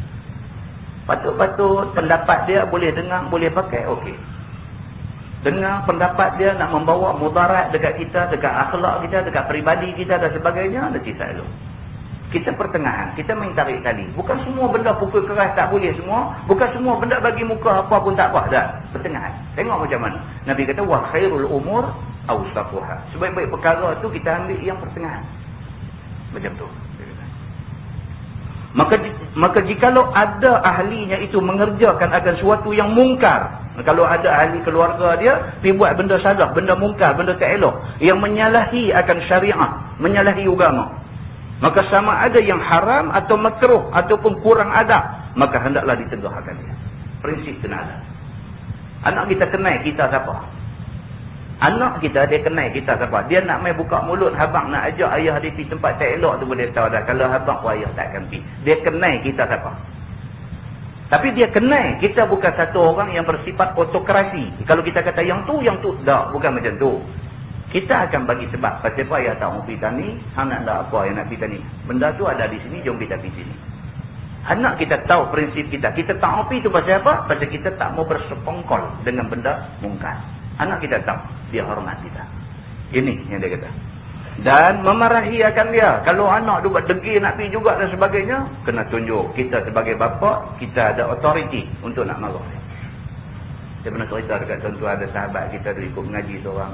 Patut-patut pendapat dia boleh dengar, boleh pakai, okey. Dengar pendapat dia nak membawa mudarat dekat kita, dekat akhlak kita, dekat peribadi kita dan sebagainya, ada kisah dulu. Kita pertengahan, kita main tarik tali. Bukan semua benda pukul keras tak boleh semua. Bukan semua benda bagi muka apa pun tak apa. Dah, pertengahan. Tengok macam mana. Nabi kata, wa khairul umur awsafuha. Sebaik-baik perkara tu kita ambil yang pertengahan. Macam tu. Maka jikalau ada ahlinya itu mengerjakan akan suatu yang mungkar. Kalau ada ahli keluarga dia, pergi buat benda salah, benda mungkar, benda tak elok, yang menyalahi akan syariat, menyalahi agama, maka sama ada yang haram atau makruh ataupun kurang adab, maka hendaklah ditegur akan dia. Prinsip kena ada. Anak kita kenal kita siapa? Anak kita dia kenal kita siapa? Dia nak main buka mulut, abang nak ajak ayah dia pergi tempat tak elok tu boleh tahu dah. Kalau abang pun ayah takkan pergi. Dia kenal kita siapa? Tapi dia kenal kita bukan satu orang yang bersifat autokrasi. Kalau kita kata yang tu, tak, bukan macam tu. Kita akan bagi sebab. Pasal apa ayah tak mau pergi tani, anak tak apa yang nak pergi tani. Benda tu ada di sini, jom kita pergi sini. Anak kita tahu prinsip kita. Kita tak mau pergi tu pasal apa? Pasal kita tak mau bersekongkol dengan benda mungkar. Anak kita tahu, dia hormat kita. Ini yang dia kata. Dan memarahi akan dia. Kalau anak tu buat degil nak pergi juga dan sebagainya, kena tunjuk. Kita sebagai bapa, kita ada authority untuk nak marah. Saya pernah cerita dekat contoh ada sahabat kita tu ikut mengaji seorang.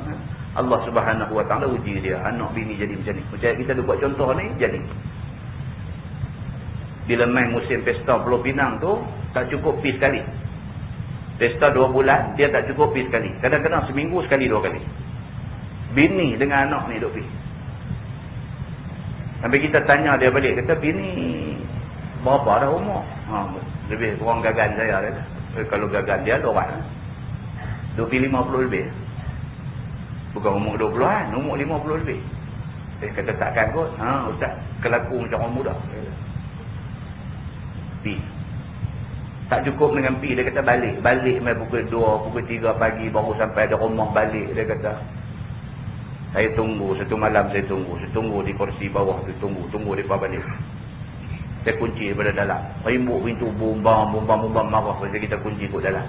Allah Subhanahu Wa Taala uji dia, anak bini jadi macam ni. Macam kita buat contoh ni, jadi. Bila main musim pesta Pulau Pinang tu, tak cukup pergi sekali. Pesta 2 bulan, dia tak cukup pergi sekali. Kadang-kadang seminggu sekali 2 kali. Bini dengan anak ni duk pergi. Sampai kita tanya dia balik, kata bini berapa dah umur? Lebih kurang gagal saya kata. Kalau gagal dia 2 orang. Duk pergi 50 lebih. Bukan umur 20-an, umur 50 lebih. Dia kata takkan kot. Ustaz, kelaku macam orang muda. Pi. Tak cukup dengan pi, dia kata balik. Balik main pukul 2, pukul 3 pagi baru sampai ada rumah balik. Dia kata, saya tunggu, satu malam saya tunggu di kursi bawah tu, tunggu depa balik. Saya kunci daripada dalam. Rimbuk pintu, bumbang marah. Pasal kita kunci kat dalam.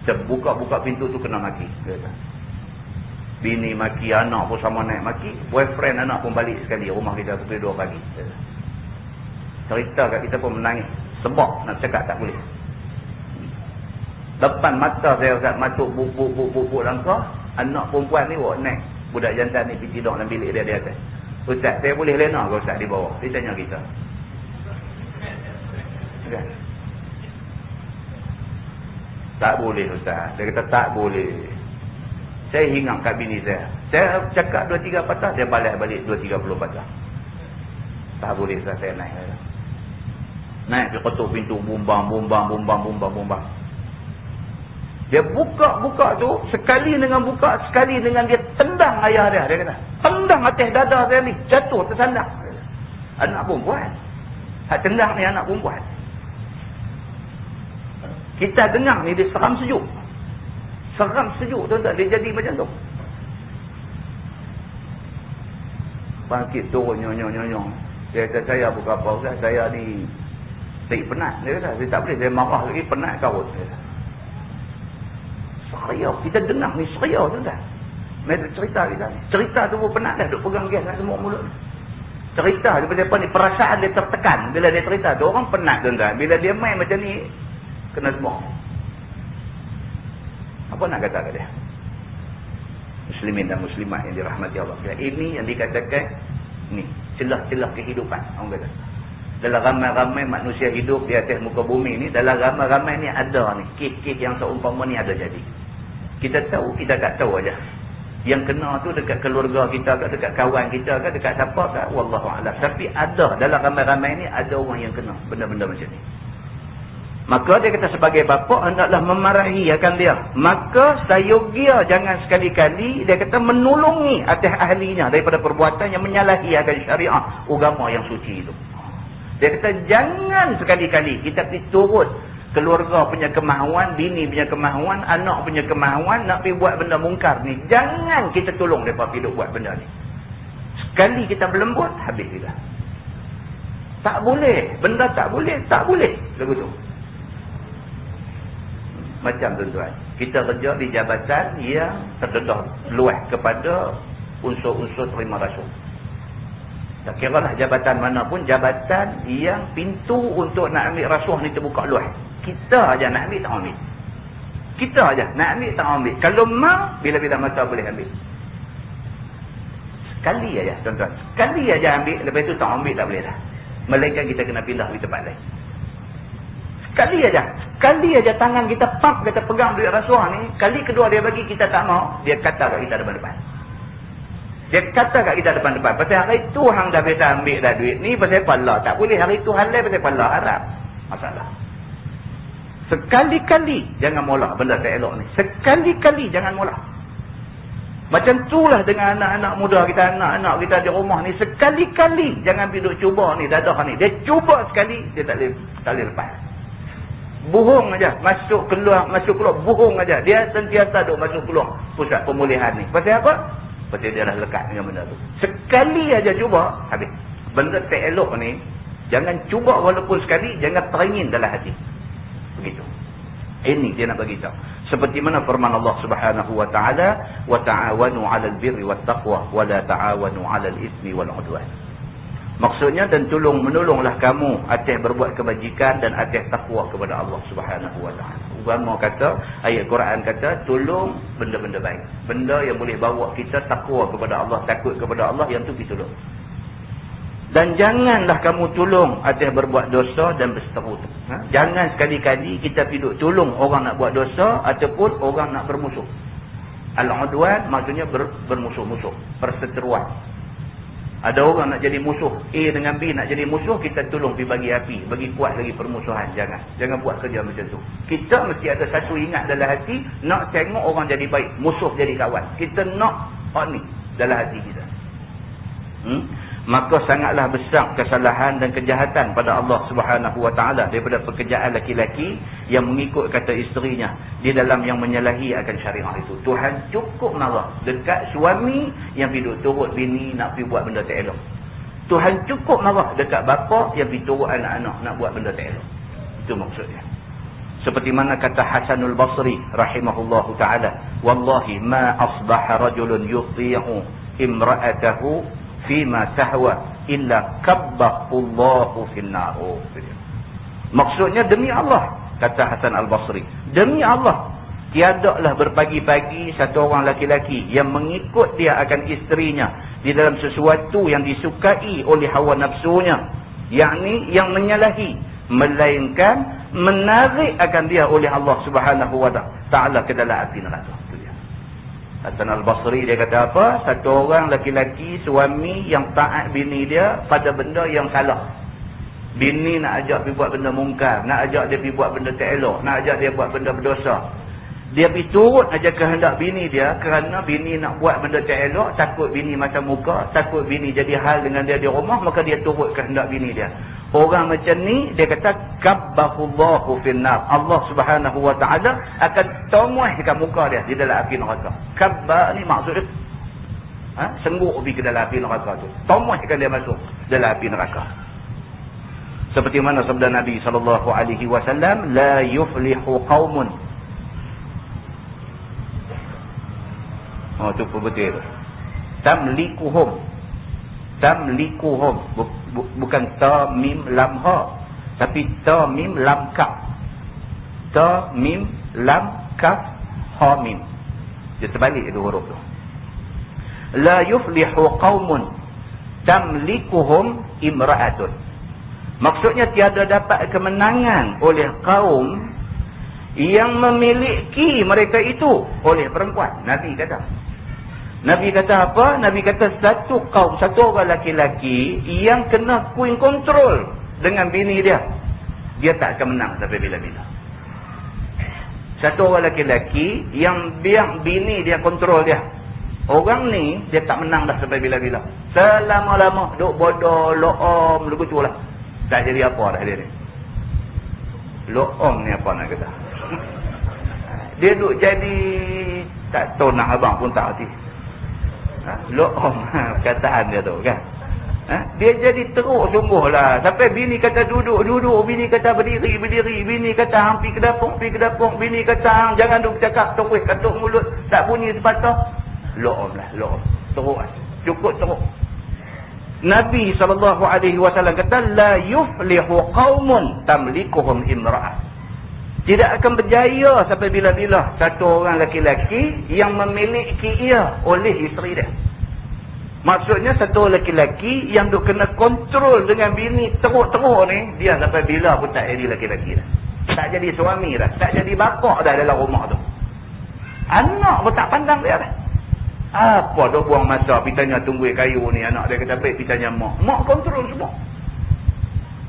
Saya buka pintu tu kena maki. Dia kata. Bini maki, anak pun sama naik maki. Boyfriend anak pun balik sekali. Rumah kita pukul 2 pagi. Cerita kat kita pun menangis. Sebab nak cakap tak boleh. Depan mata saya kat matuk buk langkah. Anak perempuan ni bawa naik. Budak jantan ni pergi tidur dalam bilik dia di atas. Ustaz, saya boleh lena ke Ustaz di bawah? Dia tanya kita. Okay. Tak boleh Ustaz. Dia kata tak boleh. Saya hinggap kat bini saya. Saya cakap 2-3 patah, dia balik 2-30 patah. Tak boleh Ustaz, saya naik. Naik, dia ketuk pintu, bumbang. Dia buka tu, sekali dengan buka, sekali dengan dia tendang ayah dia. Dia kata, tendang atas dada saya ni, jatuh tersandar. Anak perempuan. Hak tendang ni anak perempuan. Kita dengar ni, dia seram sejuk. Seram sejuk, tuan-tuan. Dia jadi macam tu. Bangkit turun, nyong. Dia kata, saya bukan apa, Ustaz. Saya ni tak penat. Dia kata, saya tak boleh, saya marah lagi, penat kau. Serius, kita dengar ni serius tuan-tuan. Mereka cerita kita ni. Cerita tu pun penat dah, duk pegang gas kat semua mulut. Cerita daripada apa ni, perasaan dia tertekan. Bila dia cerita tu, orang penat tuan-tuan. Bila dia main macam ni, kena semua. Apa nak kata kat dia? Muslimin dan muslimat yang dirahmati Allah. Ini yang dikatakan ni celah-celah kehidupan. Orang kata dalam ramai-ramai manusia hidup di atas muka bumi ni, dalam ramai-ramai ni ada ni kes-kes yang seumpama ni ada jadi. Kita tahu, kita tak tahu aja. Yang kena tu dekat keluarga kita ke, dekat kawan kita ke, dekat siapa ke, wallahu a'lam. Tapi ada dalam ramai-ramai ni ada orang yang kena benda-benda macam ni. Maka dia kata sebagai bapa hendaklah memarahi akan dia. Maka sayogia jangan sekali-kali dia kata menolongi atas ahlinya daripada perbuatan yang menyalahi akan syariat agama yang suci itu. Dia kata jangan sekali-kali kita pergi turut keluarga punya kemahuan, bini punya kemahuan, anak punya kemahuan nak pergi buat benda mungkar ni. Jangan kita tolong mereka pergi buat benda ni. Sekali kita berlembut, habis kita. Tak boleh. Benda tak boleh. Tak boleh. Lagu tu. Macam tuan-tuan. Kita kerja di jabatan yang terdedah luas kepada unsur-unsur terima rasuah. Tak kira lah jabatan mana pun, jabatan yang pintu untuk nak ambil rasuah ni terbuka luas. Kita aja nak ambil tak ambil. Kita aja nak ambil tak ambil. Kalau mau bila-bila masa boleh ambil. Sekali aja tuan-tuan. Sekali aja ambil, lepas tu tak ambil tak boleh dah. Melainkan kita kena pindah di tempat lain. Sekali aja. Sekali aja tangan kita pump, kita pegang duit rasuah ni, kali kedua dia bagi kita tak mau, dia kata kat kita depan-depan. Dia kata kat kita depan-depan, pasal hari tu hang dah biasa ambil dah duit ni, pasal pala tak boleh, hari tu halal pasal pala haram. Masalah. Sekali-kali jangan molak benda tak elok ni. Sekali-kali jangan molak. Macam itulah dengan anak-anak muda kita, anak-anak kita di rumah ni, sekali-kali jangan pergi duk cuba ni, dadah ni. Dia cuba sekali, dia tak boleh lepas. Bohong aja, masuk keluar, bohong aja. Dia sentiasa duk masuk keluar pusat pemulihan ni. Pasal apa? Pasal dia dah lekat dengan benda tu. Sekali aja cuba, habis. Benda tak elok ni, jangan cuba walaupun sekali, jangan teringin dalam hati. Begitu. Ini dia nak bagi tahu. Seperti mana firman Allah Subhanahu wa taala, "Wa ta'awanu 'alal birri wat taqwa wa la ta'awanu 'alal itsmi wal 'udwan." Maksudnya, dan menolonglah kamu atas berbuat kebajikan dan atas takwa kepada Allah Subhanahu wa taala. Agama kata, ayat Quran kata, tolong benda-benda baik. Benda yang boleh bawa kita takwa kepada Allah, takut kepada Allah, yang tu kita tolong. Dan janganlah kamu tolong atas berbuat dosa dan berseteru. Jangan sekali-kali kita pergi tolong orang nak buat dosa ataupun orang nak bermusuh. Al-udwan maksudnya bermusuh-musuh, perseteruan. Ada orang nak jadi musuh, A dengan B nak jadi musuh, kita tolong pergi bagi api, bagi kuat lagi permusuhan. Jangan buat kerja macam tu. Kita mesti ada satu ingat dalam hati, nak tengok orang jadi baik, musuh jadi kawan. Kita nak ni dalam hati kita. Maka sangatlah besar kesalahan dan kejahatan pada Allah Subhanahu wa taala daripada pekerjaan laki-laki yang mengikut kata isterinya di dalam yang menyalahi akan syariat itu. Tuhan cukup marah dekat suami yang pergi turut bini nak pergi buat benda tak elok. Tuhan cukup marah dekat bapa yang pergi turut anak-anak nak buat benda tak elok. Itu maksudnya. Seperti mana kata Hasanul Basri rahimahullahu taala, "Wallahi ma asbaha rajulun yuti'u imra'atahu fima tahwa illa kabbahullahu finnar." Maksudnya, demi Allah, kata Hasan Al-Basri, demi Allah, tiadalah berpagi-pagi satu orang laki-laki yang mengikut dia akan isterinya di dalam sesuatu yang disukai oleh hawa nafsunya, yakni yang menyalahi, melainkan menarik akan dia oleh Allah Subhanahu wa taala ke dalam api neraka. Hasan Al-Basri dia kata apa? Satu orang laki-laki, suami yang taat bini dia pada benda yang salah. Bini nak ajak pergi buat benda mungkar, nak ajak dia pergi buat benda tak elok, nak ajak dia buat benda berdosa. Dia pergi turut aja kehendak bini dia kerana bini nak buat benda tak elok, takut bini macam muka, takut bini jadi hal dengan dia di rumah, maka dia turut kehendak bini dia. Orang macam ni, dia kata kabbahullahu finnar. Allah Subhanahu wa taala akan tomuhkan muka dia di dalam api neraka. Kabba ni maksudnya sengguk pergi ke dalam api neraka tu. Tomuhkan dia masuk dalam api neraka. Seperti mana sabda Nabi sallallahu alaihi wasallam, la yuflihu qaumun. Tu betul. Tamlikuhum bukan ta mim lam ha, tapi ta mim lam kaf. Ta mim lam kaf ha mim. Dia terbalik itu huruf tu. la yuflihu qaumun tamlikuhum imra'atun. Maksudnya tiada dapat kemenangan oleh kaum yang memiliki mereka itu oleh perempuan. Nabi kata apa? Nabi kata satu kaum, satu orang laki-laki yang kena queen control dengan bini dia, dia tak akan menang sampai bila-bila. Satu orang laki-laki yang biar bini dia kontrol dia, orang ni dia tak menang dah sampai bila-bila. Selama-lama duk bodoh, lo'om, begitu lah. Tak jadi apa dah dia ni. Lo'om ni apa nak kata? Dia duk jadi tak tahu nak abang pun tak hati. Lo'om kataan dia tu kan. Dia jadi teruk sungguh lah. Sampai bini kata duduk, bini kata berdiri, bini kata hang pergi ke dapur, bini kata jangan duk cakap terus katuk mulut, tak bunyi sepatah. Lo'om lah, lo'om. Teruk lah. Cukup teruk. Nabi SAW kata la yuflihu qaumun tamlikuhum imra'ah. Tidak akan berjaya sampai bila-bila satu orang laki-laki yang memiliki ia oleh isteri dia. Maksudnya satu laki-laki yang duk kena kontrol dengan bini teruk-teruk ni, dia sampai bila pun tak jadi laki-laki dah. Tak jadi suami dah, tak jadi bapa dah dalam rumah tu. Anak pun tak pandang dia dah. Apa dah buang masa pergi tanya tunggui kayu ni, anak dia kata baik pergi tanya mak kontrol semua.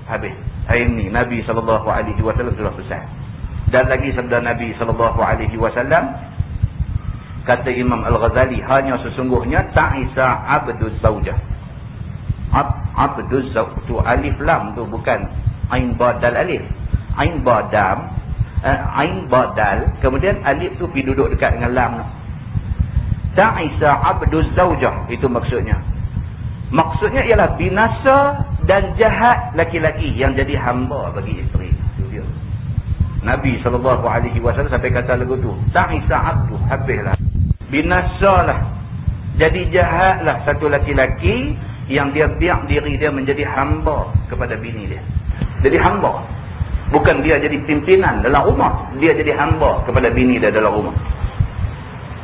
Habis. Hari ni Nabi SAW sudah pesan. Dan lagi sabda Nabi SAW, kata Imam Al-Ghazali, hanya sesungguhnya ta'isa abduz zawjah. Abduz zawjah tu alif lam tu bukan ain badal alif. Ain badam, ain badal, kemudian alif tu pergi duduk dekat dengan lam tu. Ta'isa abduz zawjah, itu maksudnya. Maksudnya ialah binasa dan jahat laki-laki yang jadi hamba bagi isteri. Itu dia. Nabi SAW sampai kata lagu tu, ta'isa abdu, habislah. Binasalah, jadi jahatlah satu laki-laki yang dia biar diri dia menjadi hamba kepada bini dia. Jadi hamba. Bukan dia jadi pimpinan dalam rumah, dia jadi hamba kepada bini dia dalam rumah.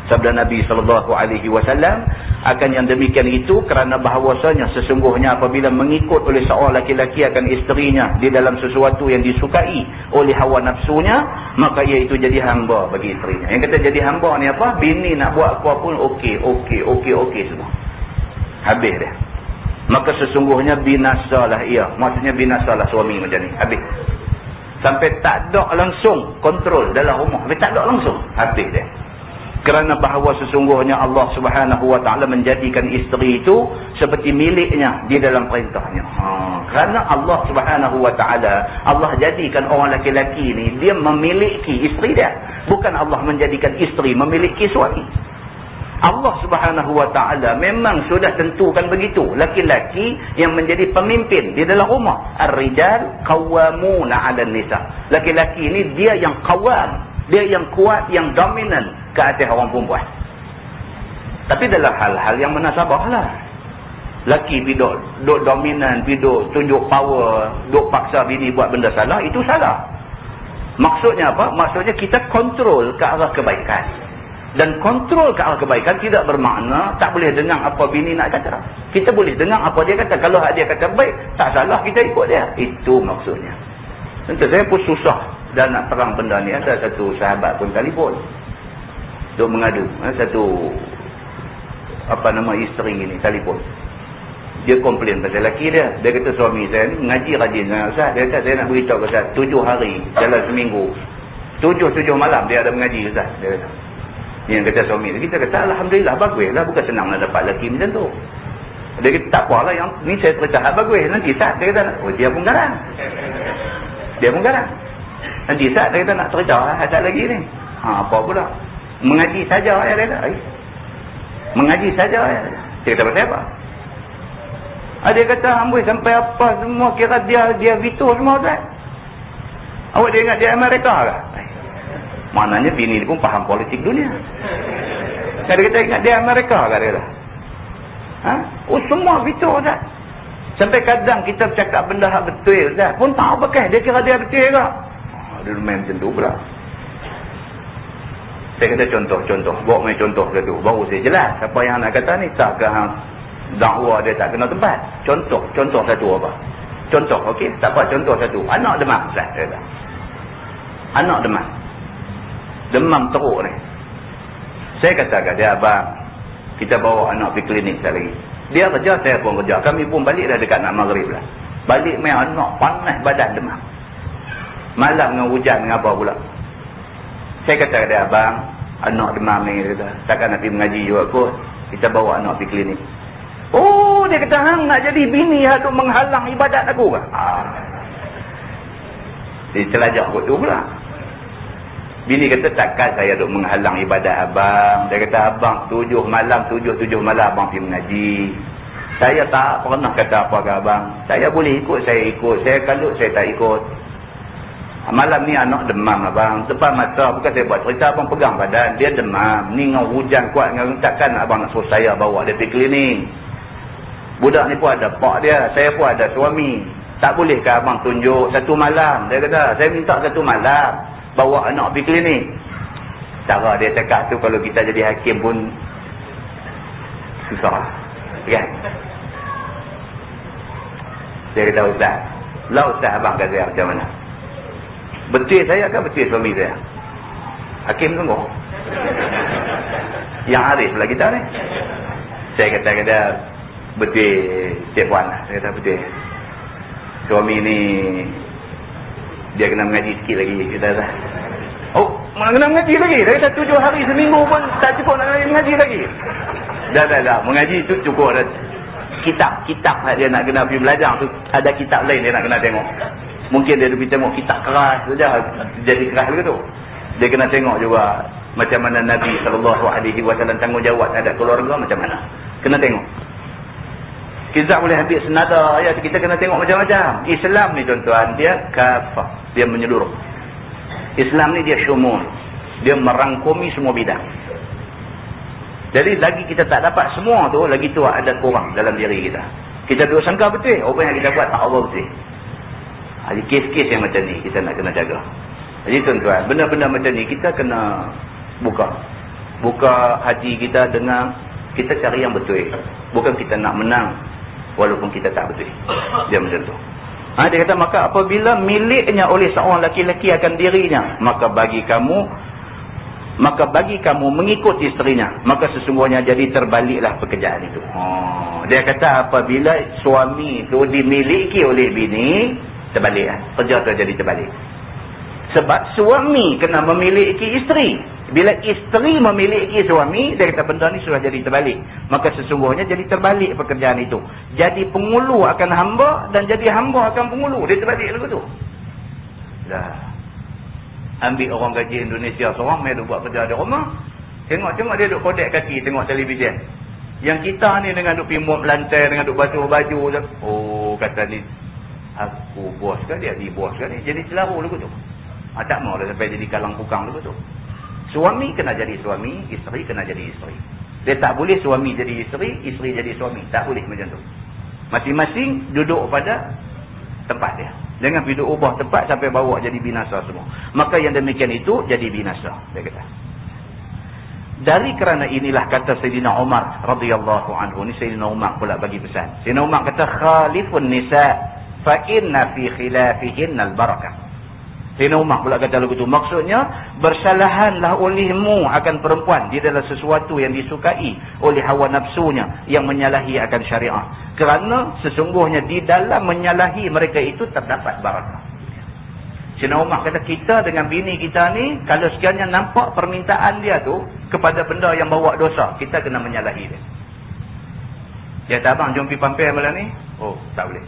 Sabda Nabi SAW, akan yang demikian itu kerana bahawasanya sesungguhnya apabila mengikut oleh seorang laki-laki akan isterinya di dalam sesuatu yang disukai oleh hawa nafsunya, maka ia itu jadi hamba bagi isterinya. Yang kata jadi hamba ni apa? Bini nak buat apa pun okey semua. Habis dia. Maka sesungguhnya binasalah ia. Maksudnya binasalah suami macam ni. Habis. Sampai tak ada langsung kontrol dalam rumah. Sampai tak ada langsung. Habis dia. Kerana bahawa sesungguhnya Allah Subhanahu Wa Taala menjadikan isteri itu seperti miliknya di dalam perintahnya. Kerana Allah Subhanahu Wa Taala, Allah jadikan orang laki-laki ni dia memiliki isteri dia. Bukan Allah menjadikan isteri memiliki suami. Allah Subhanahu Wa Taala memang sudah tentukan begitu. Laki-laki yang menjadi pemimpin di dalam rumah. Ar-rijal qawwamuna 'alan nisa. Laki-laki ni dia yang qawwam, dia yang kuat, yang dominan ke atas orang perempuan. Tapi dalam hal-hal yang menasabah lah. Laki duk dominan, duk tunjuk power, duk paksa bini buat benda salah, itu salah. Maksudnya apa? Maksudnya kita kontrol ke arah kebaikan. Dan kontrol ke arah kebaikan tidak bermakna tak boleh dengar apa bini nak kata. Kita boleh dengar apa dia kata. Kalau dia kata baik, tak salah kita ikut dia. Itu maksudnya. Tentu saya pun susah dan nak terang benda ni. Ada satu sahabat pun telefon duk mengadu, satu isteri ni telefon. Dia komplain pasal lelaki dia. Dia kata suami saya ni mengaji rajin sangat Ustaz. Dia kata saya nak beritahu Ustaz, 7 hari dalam seminggu, 7 malam dia ada mengaji Ustaz. Dia kata. Yang kata suami dia, kita kata alhamdulillah baguslah, bukan senang nak dapat lelaki macam tu. Dia kata tak apalah, yang ni saya cerita hal bagus. Nanti Ustaz dia kata, dia pun garang. Nanti Ustaz dia kata nak cerita Ustaz lagi ni. Apa pula? Mengaji saja ya dia kata. Mengaji saja ya. Dia kata pasal apa? Dia kata amboi sampai apa semua kira dia veto semua Ustaz. Awak dia ingat dia Amerika ke? Maknanya bini dia pun faham politik dunia. Dia kata ingat dia Amerika ke dia kata. Semua veto Ustaz. Sampai kadang kita bercakap benda hak betul Ustaz pun tak bekas dia kira dia betul ke. Dia main macam tu pula. Saya kata contoh. Bawa main contoh satu. Baru saya jelas. Apa yang nak kata ni tak ke dakwa dia tak kena tempat. Contoh satu apa? Contoh, okey? Tak apa, contoh satu. Anak demam, Ustaz. Saya kata. Anak demam. Demam teruk ni. Saya kata kat dia, abang, kita bawa anak pergi klinik sekali lagi. Dia kerja, saya pun kerja. Kami pun balik dah dekat nak maghrib lah. Balik main anak panas badan demam. Malam dengan hujan dengan apa pula. Saya kata kat dia, abang, anak demam ni, dia kata, takkan nak pergi mengaji juga kot. Kita bawa anak pergi klinik. Oh, dia kata, hang nak jadi bini yang menghalang ibadat aku ke? Dia celajak kot tu pula. Bini kata, takkan saya duk menghalang ibadat abang. Dia kata, abang 7 malam abang pergi mengaji. Saya tak pernah kata apa ke abang. Saya boleh ikut, saya ikut. Saya kalut, saya tak ikut. Malam ni anak demam abang. Depan mata, bukan saya buat cerita, abang pegang badan. Dia demam. Ni dengan hujan kuat, takkan abang nak suruh saya bawa dia pergi klinik. Budak ni pun ada pak dia. Saya pun ada suami. Tak boleh ke abang tunjuk 1 malam? Dia kata, saya minta 1 malam. Bawa anak pergi klinik. Cara dia cakap tu kalau kita jadi hakim pun susah kan. Dia kata, Ustaz, lah Ustaz abang kata saya macam mana? Betul saya ke betul suami saya? Hakim tunggu. Yang arif lah kita ni. Saya kata betul Cik Puan lah. Saya kata betul. Suami ni dia kena mengaji sikit lagi. Kita kata, oh, mana kena mengaji lagi? Dia kata 7 hari seminggu pun tak cukup nak mengaji lagi. Dah. Mengaji tu cukup dah. Kitab dia nak kena pergi belajar tu. Ada kitab lain dia nak kena tengok. Mungkin dia pergi tengok kitab keras saja. Jadi keras ke tu. Dia kena tengok juga macam mana Nabi SAW tanggungjawab terhadap keluarga macam mana. Kena tengok. Kita boleh ambil senada ayat. Kita kena tengok macam-macam. Islam ni tuan-tuan, dia kafah. Dia menyeluruh. Islam ni dia syumul. Dia merangkumi semua bidang. Jadi lagi kita tak dapat semua tu, lagi tu ada kurang dalam diri kita. Kita duk sangka betul, apa yang kita buat tak Allah betul. Jadi kes-kes yang macam ni kita nak kena jaga. Jadi tuan-tuan, benda-benda macam ni kita kena buka hati kita dengan kita cari yang betul. Bukan kita nak menang walaupun kita tak betul. Dia macam tu. Dia kata, maka apabila miliknya oleh seorang laki-laki akan dirinya, maka bagi kamu mengikut isterinya, maka sesungguhnya jadi terbaliklah pekerjaan itu. Dia kata apabila suami itu dimiliki oleh bini, terbalik lah. Kerja tu jadi terbalik. Sebab suami kena memiliki isteri. Bila isteri memiliki suami, dia kata benda ni sudah jadi terbalik. Maka sesungguhnya jadi terbalik pekerjaan itu. Jadi pengulu akan hamba dan jadi hamba akan pengulu. Dia terbalik lagu tu. Dah. Ambil orang gaji Indonesia seorang, main duk buat kerja di rumah. Tengok dia duk kodek kaki tengok televisyen. Yang kita ni dengan duk pimut lantai, dengan duk basuh baju. Oh, kata ni, aku bos ke dia bos ke ni. Jadi selaru lagu tu. Tak mau dah sampai jadi kalang pukang lagu tu. Suami kena jadi suami, isteri kena jadi isteri. Dia tak boleh suami jadi isteri, isteri jadi suami. Tak boleh macam tu. Masing-masing duduk pada tempat dia. Jangan pergi duduk ubah tempat sampai bawa jadi binasa semua. Maka yang demikian itu jadi binasa, dia kata. Dari kerana inilah kata Sayyidina Umar radhiyallahu anhu. Ni Sayyidina Umar pula bagi pesan. Sayyidina Umar kata, khalifun nisa fa inna fi khilafihinna al-barakah. Sayyidina Umar pula kata lagu tu. Maksudnya, bersalahanlah olehmu akan perempuan di dalam sesuatu yang disukai oleh hawa nafsunya yang menyalahi akan syariah. Kerana sesungguhnya di dalam menyalahi mereka itu terdapat barakah. Sayyidina Umar kata, kita dengan bini kita ni, kalau sekiranya nampak permintaan dia tu kepada benda yang bawa dosa, kita kena menyalahi dia. Dia kata, abang jom pergi pampir malam ni. Oh, tak boleh.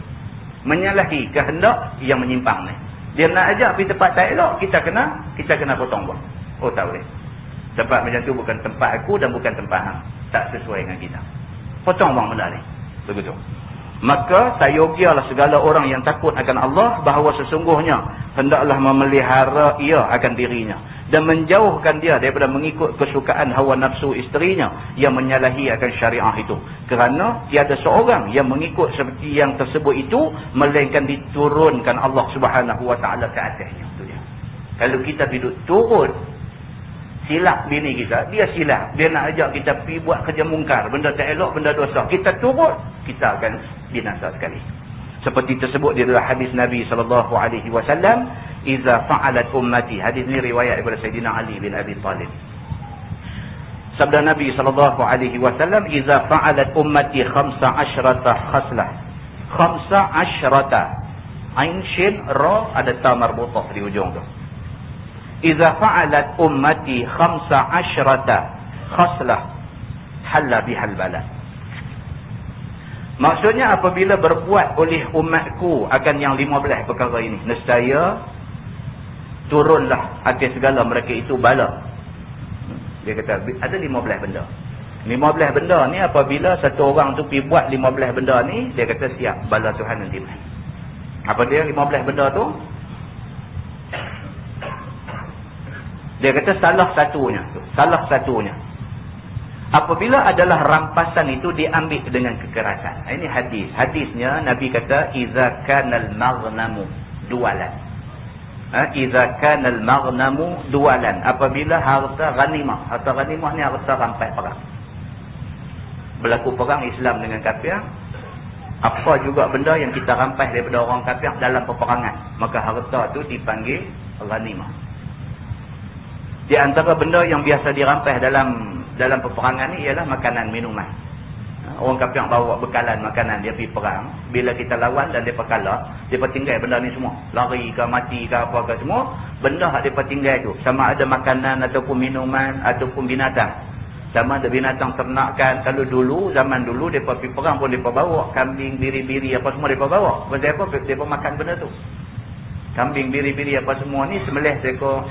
Menyalahi kehendak yang menyimpang ni. Dia nak ajak pergi tempat tak elok, kita kena potong buang. Oh, tak boleh. Tempat macam tu bukan tempat aku dan bukan tempat hang. Tak sesuai dengan kita. Potong buang benda ni. Begitu. Maka sayogialah segala orang yang takut akan Allah bahawa sesungguhnya hendaklah memelihara ia akan dirinya dan menjauhkan dia daripada mengikut kesukaan hawa nafsu isterinya yang menyalahi akan syariah itu. Kerana tiada seorang yang mengikut seperti yang tersebut itu melainkan diturunkan Allah Subhanahu wa taala ke atasnya. Itu dia. Kalau kita hidup turun silap bini kita, dia silap, dia nak ajak kita pergi buat kerja mungkar, benda tak elok, benda dosa, kita turut, kita akan binasa sekali. Seperti tersebut di dalam hadis Nabi SAW, "Iza fa'alat ummati." Hadis ini riwayat daripada Sayyidina Ali bin Abi Talib. Sabda Nabi SAW, "Iza fa'alat ummati 15 khaslah." 15, ain shin ra, ada ta marbutah di ujung tu. "Iza fa'alat ummati 15 khaslah halla bihal bala." Maksudnya apabila berbuat oleh umatku akan yang 15 perkara ini, nescaya turunlah atas segala mereka itu bala. Dia kata ada 15 benda. 15 benda ni apabila satu orang tu pergi buat 15 benda ni, dia kata siap bala Tuhan nanti main. Apa dia 15 benda tu? Dia kata salah satunya. Apabila adalah rampasan itu diambil dengan kekerasan. Ini hadis. Hadisnya Nabi kata iza kanal maghnamu dualan. Iza kanal maghnamu dualan. Apabila harta ghanimah. Harta ghanimah ni harta rampai perang. Berlaku perang Islam dengan kafir. Apa juga benda yang kita rampai daripada orang kafir dalam peperangan, maka harta tu dipanggil ghanimah. Di antara benda yang biasa dirampai dalam peperangan ni ialah makanan minuman. Orang kafir bawa bekalan makanan, dia pergi perang. Bila kita lawan dan mereka kalah, mereka tinggal benda ni semua. Lari ke, mati ke, apa ke semua. Benda yang mereka tinggal tu, sama ada makanan ataupun minuman ataupun binatang. Sama ada binatang ternakan. Kalau dulu, zaman dulu, mereka pergi perang pun mereka bawa kambing, biri-biri, apa semua mereka bawa. Sebab apa? Mereka makan benda tu. Kambing, biri-biri, apa semua ni semelih sekor,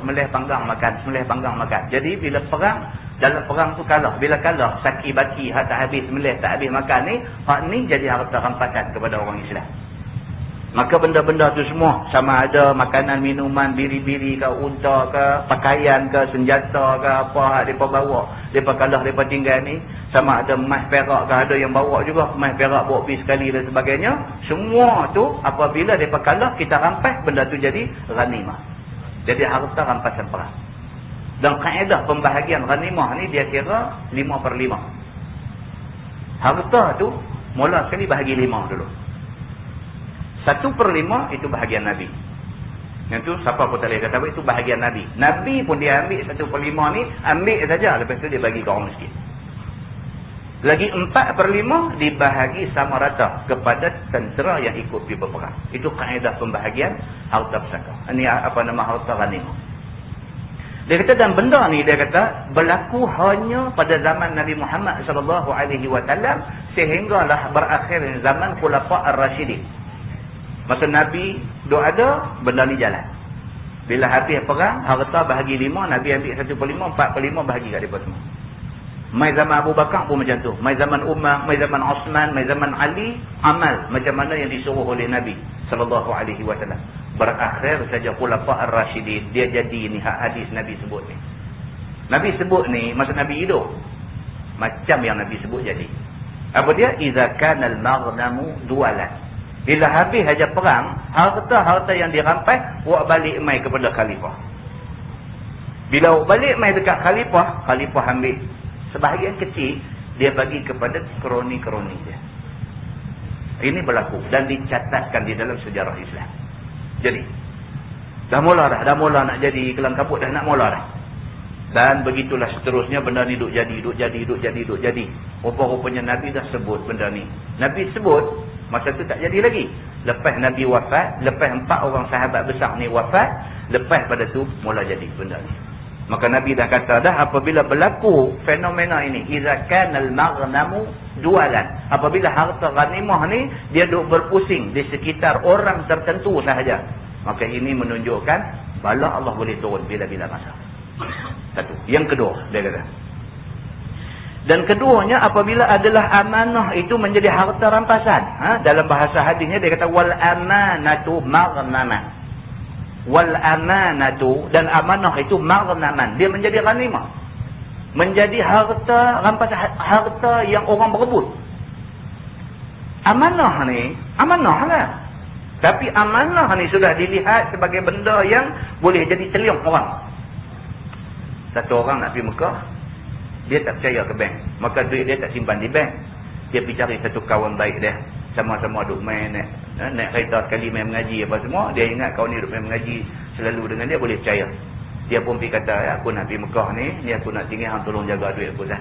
semelih panggang makan. Jadi bila perang, dalam perang tu kalah. Bila kalah, saki baki, tak habis semelih, tak habis makan ni, hak ni jadi harta rampasan kepada orang Islam. Maka benda-benda tu semua, sama ada makanan, minuman, biri-biri ke, unta ke, pakaian ke, senjata ke, apa mereka bawa. Mereka kalah, mereka tinggal ni. Sama ada emas perak ke, ada yang bawa juga. Emas perak bawa pergi sekali dan sebagainya. Semua tu, apabila mereka kalah, kita rampas, benda tu jadi ghanimah. Jadi harta rampasan perang. Dan kaedah pembahagian ghanimah ni, dia kira 5/5. Harta tu, mula sekali bahagi 5 dulu. 1/5 itu bahagian Nabi. Yang tu siapa pun tak boleh kata itu bahagian Nabi. Nabi pun dia ambil 1/5 ni, ambil saja, lepas tu dia bagi ke orang miskin. Lagi 4/5 dibahagi sama rata kepada tentera yang ikut pergi berperang. Itu kaedah pembahagian harta pusaka. Ini apa nama harta ghanimah. Dia kata dan benda ni dia kata berlaku hanya pada zaman Nabi Muhammad SAW sehinggalah berakhir zaman Khulafa' Ar-Rasyidin. Masa Nabi duk ada, benda ni jalan. Bila habis perang, harta bahagi 5, Nabi ambil 1/5, 4/5 bahagi kat mereka semua. Mai zaman Abu Bakar pun macam tu. Mai zaman Umar, mai zaman Osman, mai zaman Ali, amal macam mana yang disuruh oleh Nabi SAW. Berakhir saja Khulafa' Ar-Rasyidin. Dia jadi ni hadis Nabi sebut ni. Nabi sebut ni masa Nabi hidup. Macam yang Nabi sebut jadi. Apa dia? Iza kanal maghnamu dualan. Bila habis aja perang, harta-harta yang dirampas buat balik mai kepada khalifah. Bila buat balik mai dekat khalifah, khalifah ambil sebahagian kecil, dia bagi kepada kroni-kroni dia. Ini berlaku dan dicatatkan di dalam sejarah Islam. Jadi, dah mula nak jadi kelang kabut, dah nak mula dah. Dan begitulah seterusnya benda ni duk jadi. Rupa-rupanya Nabi dah sebut benda ni. Nabi sebut, masa tu tak jadi lagi. Lepas Nabi wafat, lepas 4 orang sahabat besar ni wafat, lepas pada tu mula jadi benda ni. Maka Nabi dah kata dah apabila berlaku fenomena ini, iza kanal maghnamu dualan. Apabila harta ghanimah ni dia duk berpusing di sekitar orang tertentu sahaja, maka ini menunjukkan bala Allah boleh turun bila-bila masa. Satu. Yang kedua, dia kata. Dan keduanya apabila adalah amanah itu menjadi harta rampasan. Dalam bahasa hadisnya dia kata wal amanatu maghnaman. Wal amanatu, dan amanah itu maghnaman. Dia menjadi ghanimah. Menjadi harta rampasan, harta yang orang berebut. Amanah ni, amanah lah. Tapi amanah ni sudah dilihat sebagai benda yang boleh jadi teliung orang. Satu orang nak pergi Mekah, dia tak percaya ke bank, maka duit dia tak simpan di bank. Dia pergi cari satu kawan baik dia, sama-sama duk main naik kereta sekali main mengaji apa semua. Dia ingat kawan ni duk main mengaji selalu dengan dia, boleh percaya. Dia pun pergi kata, aku nak pergi Mekah ni aku nak tinggal, hang tolong jaga duit aku dah.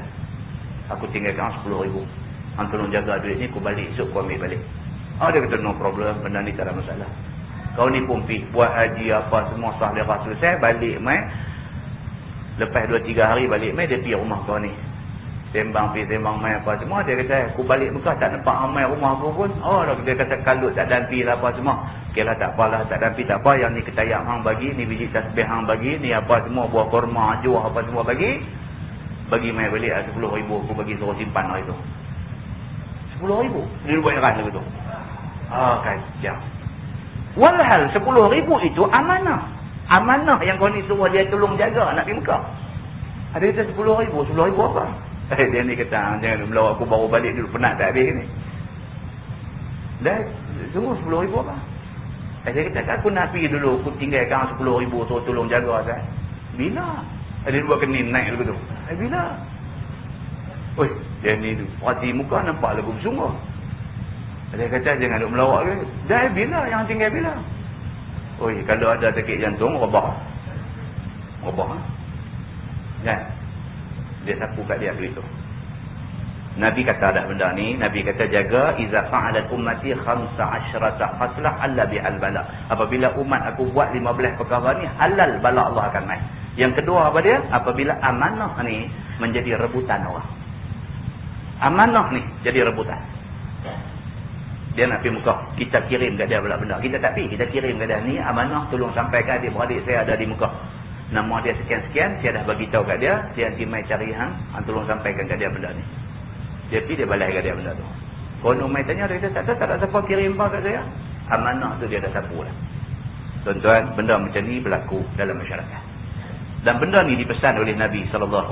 Aku tinggalkan 10,000. Hang tolong jaga duit ni, aku balik esok aku ambil balik. Dia kata no problem, benda ni tak ada masalah. Kau ni pun pergi buat haji apa semua sah dia selesai, balik main. Lepas 2-3 hari balik mai, dia pergi rumah kau ni. Sembang mai apa semua. Dia kata, aku balik Mekah tak nampak ramai rumah aku pun. Dia kata kalut tak dampi lah apa semua. Okey lah, tak apalah, tak dampi tak apa. Yang ni ketayak hang bagi, ni biji tasbih hang bagi, ni apa semua, buah kurma, juah apa semua bagi. Bagi mai balik 10,000 aku bagi suruh simpan hari tu. 10,000? Dia buat ikhlas lagu tu. Kacau. Walhal 10,000 itu amanah. Amanah yang kau ni suruh dia tolong jaga nak pergi Mekah. Ada kata 10,000. 10,000 apa? Dia ni kata, jangan melawak aku baru balik dulu, penat tak habis ni. Dah, sungguh 10,000 apa? Dia kata, aku nak pergi dulu, aku tinggalkan 10,000 suruh tolong jaga kan. Bila? Dia buat kening naik dulu tu. Bila? Dia ni tu, perhati muka nampak lagu bersungguh. Dia kata, jangan duk melawak ke. Dah, bila? Yang tinggal bila? Kalau ada sakit jantung, rebah. Kan? Dia sapu kat dia duit tu. Nabi kata ada benda ni, Nabi kata jaga iza fa'alat ummati 15 khaslah alla bihal bala. Apabila umat aku buat 15 perkara ni, halal bala Allah akan mai. Yang kedua apa dia? Apabila amanah ni menjadi rebutan orang. Amanah ni jadi rebutan. Dia nak pergi Mekah, kita kirim kat dia benda. Kita tak pergi, kita kirim kat dia ni amanah, tolong sampaikan adik-beradik saya ada di Mekah. Nama dia sekian-sekian, saya dah bagi tahu kat dia, dia nanti mai cari hang tolong sampaikan kat dia benda ni. Dia pergi, dia balas kat dia benda tu. Kalau mai tanya, dia kata tak ada siapa kirim apa kat saya. Amanah tu dia dah sapu dah. Tuan-tuan, benda macam ni berlaku dalam masyarakat. Dan benda ni dipesan oleh Nabi SAW.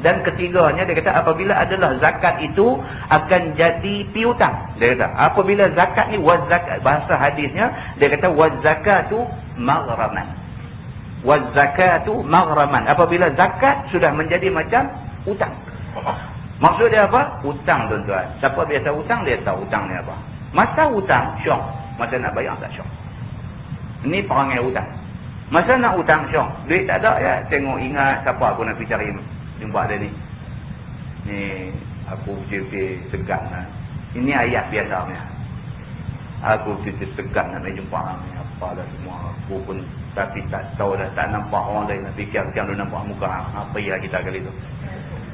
Dan ketiganya dia kata apabila adalah zakat itu akan jadi piutang. Dia kata apabila zakat ni wazakat, bahasa hadisnya dia kata wazakatu maghraman. Wazakatu maghraman. Apabila zakat sudah menjadi macam utang. Maksud dia apa? Utang, tuan-tuan. Siapa biasa utang dia tahu utang ni apa. Masa utang syok, masa nak bayar tak syok. Ini perangai utang. Masa nak utang syok, duit tak ada ya, tengok ingat siapa aku nak pergi cari jumpa dia ni. Ni aku pergi segan lah. Ini ayat biasa ni. Aku pergi segan nak jumpa ni. Apalah semua. Aku pun tapi tak tahu dah, tak nampak orang lain nak fikir macam dia nampak muka. Apa ya kita kali tu.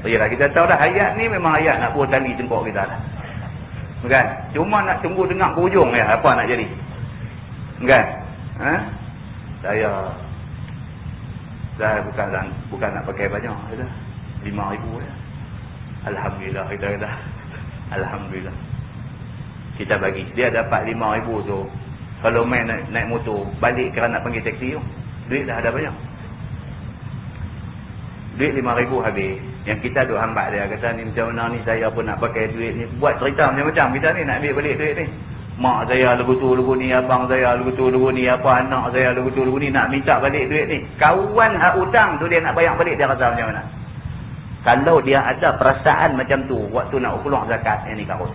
Yalah kita tahu dah ayat ni memang ayat nak buat tali jemput kita dah. Bukan? Cuma nak tunggu dengar ke hujung ya apa nak jadi. Bukan? Saya bukan nak pakai banyak dah. 5,000 ya. Alhamdulillah kita dah. Alhamdulillah. Kita bagi. Dia dapat 5,000 tu. Kalau main naik motor, balik kerana nak panggil taksi tu. Duit dah ada banyak. Duit 5,000 habis. Yang kita duk hambat dia kata ni macam mana ni saya pun nak pakai duit ni. Buat cerita macam-macam kita ni nak ambil balik duit ni. Mak saya lagu tu lagu ni, abang saya lagu tu lagu ni, apa anak saya lagu tu lagu ni, nak minta balik duit ni. Kawan hak hutang tu dia nak bayar balik, dia rasa macam mana? Kalau dia ada perasaan macam tu waktu nak keluar zakat, yang ni karut.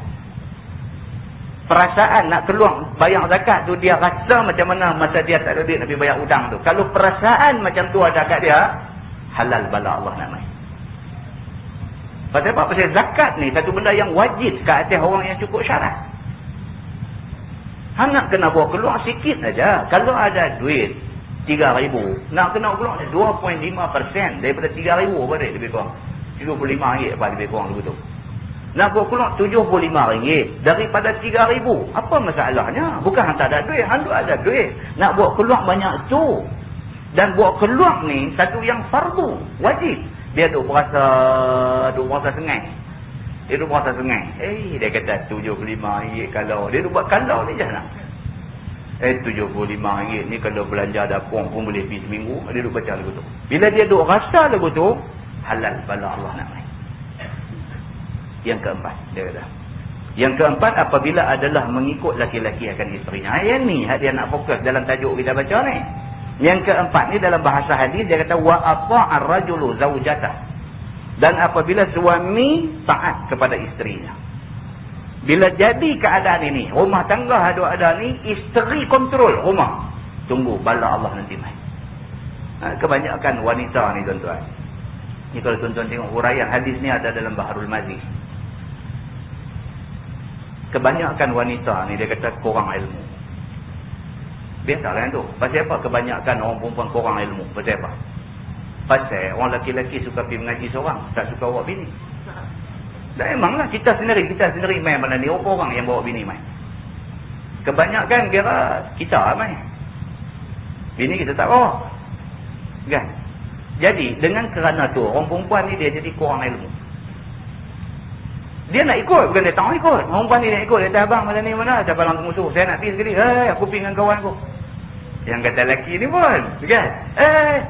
Perasaan nak keluar bayar zakat tu dia rasa macam mana masa dia tak ada duit nak pergi bayar hutang tu. Kalau perasaan macam tu ada kat dia, halal bala Allah nak mai. Pasal apa? Pasal zakat ni satu benda yang wajib ke atas orang yang cukup syarat. Hang nak kena bawa keluar sikit saja. Kalau ada duit 3,000, nak kena keluar 2.5% daripada 3,000 apa dia lebih kurang. RM75 apa lebih kurang begitu. Nak bawa keluar RM75 daripada 3,000. Apa masalahnya? Bukan hang tak ada duit, hang ada duit. Nak bawa keluar banyak tu. Dan bawa keluar ni satu yang fardu, wajib. Dia duk berasa sengai. Dia duk berasa sengai. Dia kata RM75 kalau. Dia duk buat kalau ni je nak. RM75 ni kalau belanja dapur pun boleh pergi seminggu. Dia duk baca lagu tu. Bila dia duk rasa lagu tu, halal bala Allah nak main. Yang keempat, dia kata. Yang keempat apabila adalah mengikut laki-laki akan isterinya. Yang ni dia nak fokus dalam tajuk kita baca ni. Yang keempat ni dalam bahasa hadis dia kata wa ata'ar rajulu zaujatah. Dan apabila suami taat kepada isterinya. Bila jadi keadaan ini, rumah tangga ada ni, isteri kontrol rumah. Tunggu bala Allah nanti mai. Kebanyakan wanita ni tuan-tuan. Ni kalau tuan-tuan tengok huraian hadis ni ada dalam Baharul Maziz. Kebanyakan wanita ni dia kata kurang ilmu. Biasa kan tu. Pasal apa kebanyakan orang perempuan kurang ilmu? Pasal apa? Pasal orang lelaki-lelaki suka pergi mengaji seorang, tak suka bawa bini. Dah emanglah kita sendiri main mana ni orang yang bawa bini main. Kebanyakan kira kita main. Bini kita tak bawa. Kan? Jadi dengan kerana tu orang perempuan ni dia jadi kurang ilmu. Dia nak ikut, bukan dia tak nak ikut. Orang perempuan ni dia ikut, dia kata abang mana ni mana, siapa orang musuh, saya nak pergi sekali. Aku pergi dengan kawan aku. Yang kata lelaki ni pun, kan?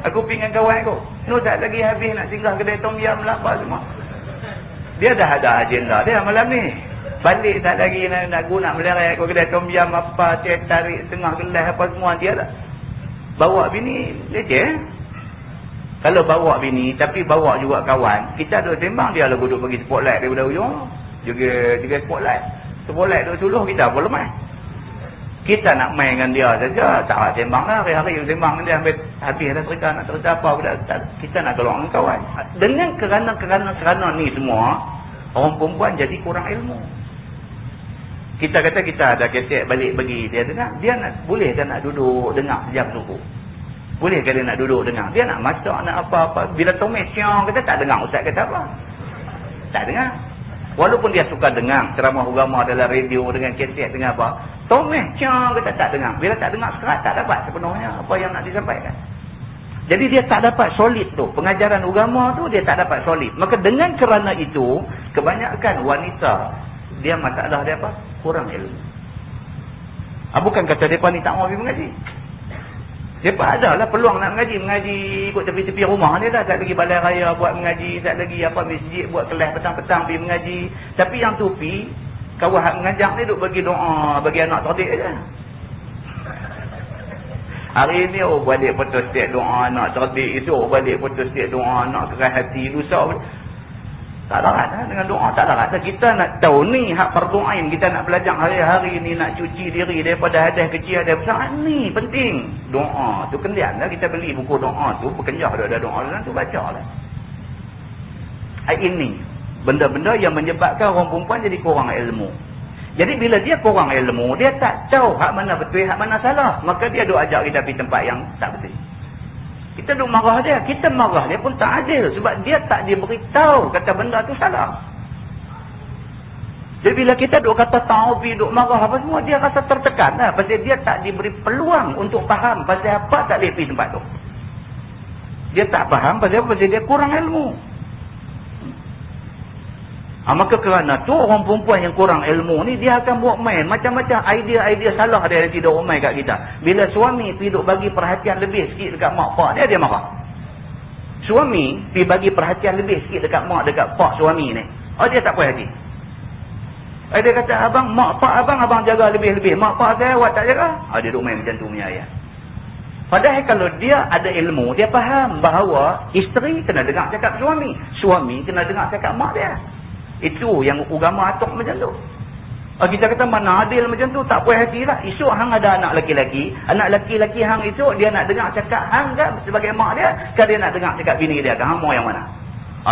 Aku pergi dengan kawan aku. No, tak lagi habis nak singgah kedai tom yam lah apa semua. Dia dah ada agenda dia malam ni. Balik tak lagi nak guna melerai aku kedai tom yam apa, tarik tengah gelas apa semua dia dah. Bawa bini leceh. Kalau bawa bini tapi bawa juga kawan, kita duduk sembang dia lagu duduk bagi spotlight daripada ujung. Juga spotlight. Spotlight duduk suluh kita apa lemah. Kita nak main dengan dia saja, tak nak sembang lah. Hari-hari sembang dengan dia sampai habis dah cerita, nak cerita apa pula. Kita nak keluar dengan kawan. Dengan kerana ni semua, orang perempuan jadi kurang ilmu. Kita kata kita ada ketek balik bagi dia dengar. Dia nak, boleh kan nak duduk dengar sejam suku? Boleh kan dia nak duduk dengar? Dia nak masak, nak apa-apa. Bila tomet siang, kita tak dengar ustaz kata apa. Tak dengar. Walaupun dia suka dengar ceramah agama dalam radio dengan ketek, dengan apa. Tomeh siang kita tak dengar. Bila tak dengar sekerat, tak dapat sepenuhnya apa yang nak disampaikan. Jadi dia tak dapat solid tu. Pengajaran agama tu dia tak dapat solid. Maka dengan kerana itu, kebanyakan wanita, dia masalah dia apa? Kurang ilmu. Bukan kata mereka ni tak mau pergi mengaji. Mereka ada lah peluang nak mengaji ikut tepi-tepi rumah dia dah. Tak lagi balai raya buat mengaji, tak lagi apa masjid buat kelas petang-petang pergi mengaji. Tapi yang tu pi, kawan mengajak ni duk bagi doa bagi anak terdik je. Hari ni balik putus setiap doa anak terdik itu, balik putus setiap doa anak keras hati, lusa. Tak larat lah dengan doa, tak larat lah. Kita nak tahu ni hak fardu'ain, kita nak belajar hari-hari ni, nak cuci diri daripada hadas kecil, hadas besar. Ni penting. Doa tu kendian lah, kita beli buku doa tu, berkenjah ada doa tu, baca lah. Ini benda-benda yang menyebabkan orang perempuan jadi kurang ilmu. Jadi bila dia kurang ilmu, dia tak tahu hak mana betul, hak mana salah. Maka dia duk ajak kita pergi tempat yang tak betul. Kita duk marah dia, kita marah dia pun tak adil. Sebab dia tak diberitahu kata benda tu salah. Jadi bila kita duk kata ta'ubi, duk marah apa semua, dia rasa tertekan lah. Pasal dia tak diberi peluang untuk faham pasal apa tak boleh pergi tempat tu. Dia tak faham pasal apa, pasal dia kurang ilmu. Maka kerana tu orang perempuan yang kurang ilmu ni, dia akan buat main macam-macam idea-idea salah dia tidak umai kat kita. Bila suami pergi duk bagi perhatian lebih sikit dekat mak pak dia marah. Suami pergi bagi perhatian lebih sikit dekat mak, dekat pak suami ni, dia tak puas hati. Dia kata, abang, mak pak abang jaga lebih-lebih, mak pak saya awak tak jaga. Dia duk main macam tu punya ayat. Padahal kalau dia ada ilmu, dia faham bahawa isteri kena dengar cakap suami, suami kena dengar cakap mak dia. Itu yang agama atok macam tu. Kita kata mana adil macam tu, tak puas hati lah. Esok hang ada anak lelaki-lelaki, anak lelaki-lelaki hang esok dia nak dengar cakap hang kan sebagai mak dia, kan dia nak dengar cakap bini dia kan, hang mau yang mana?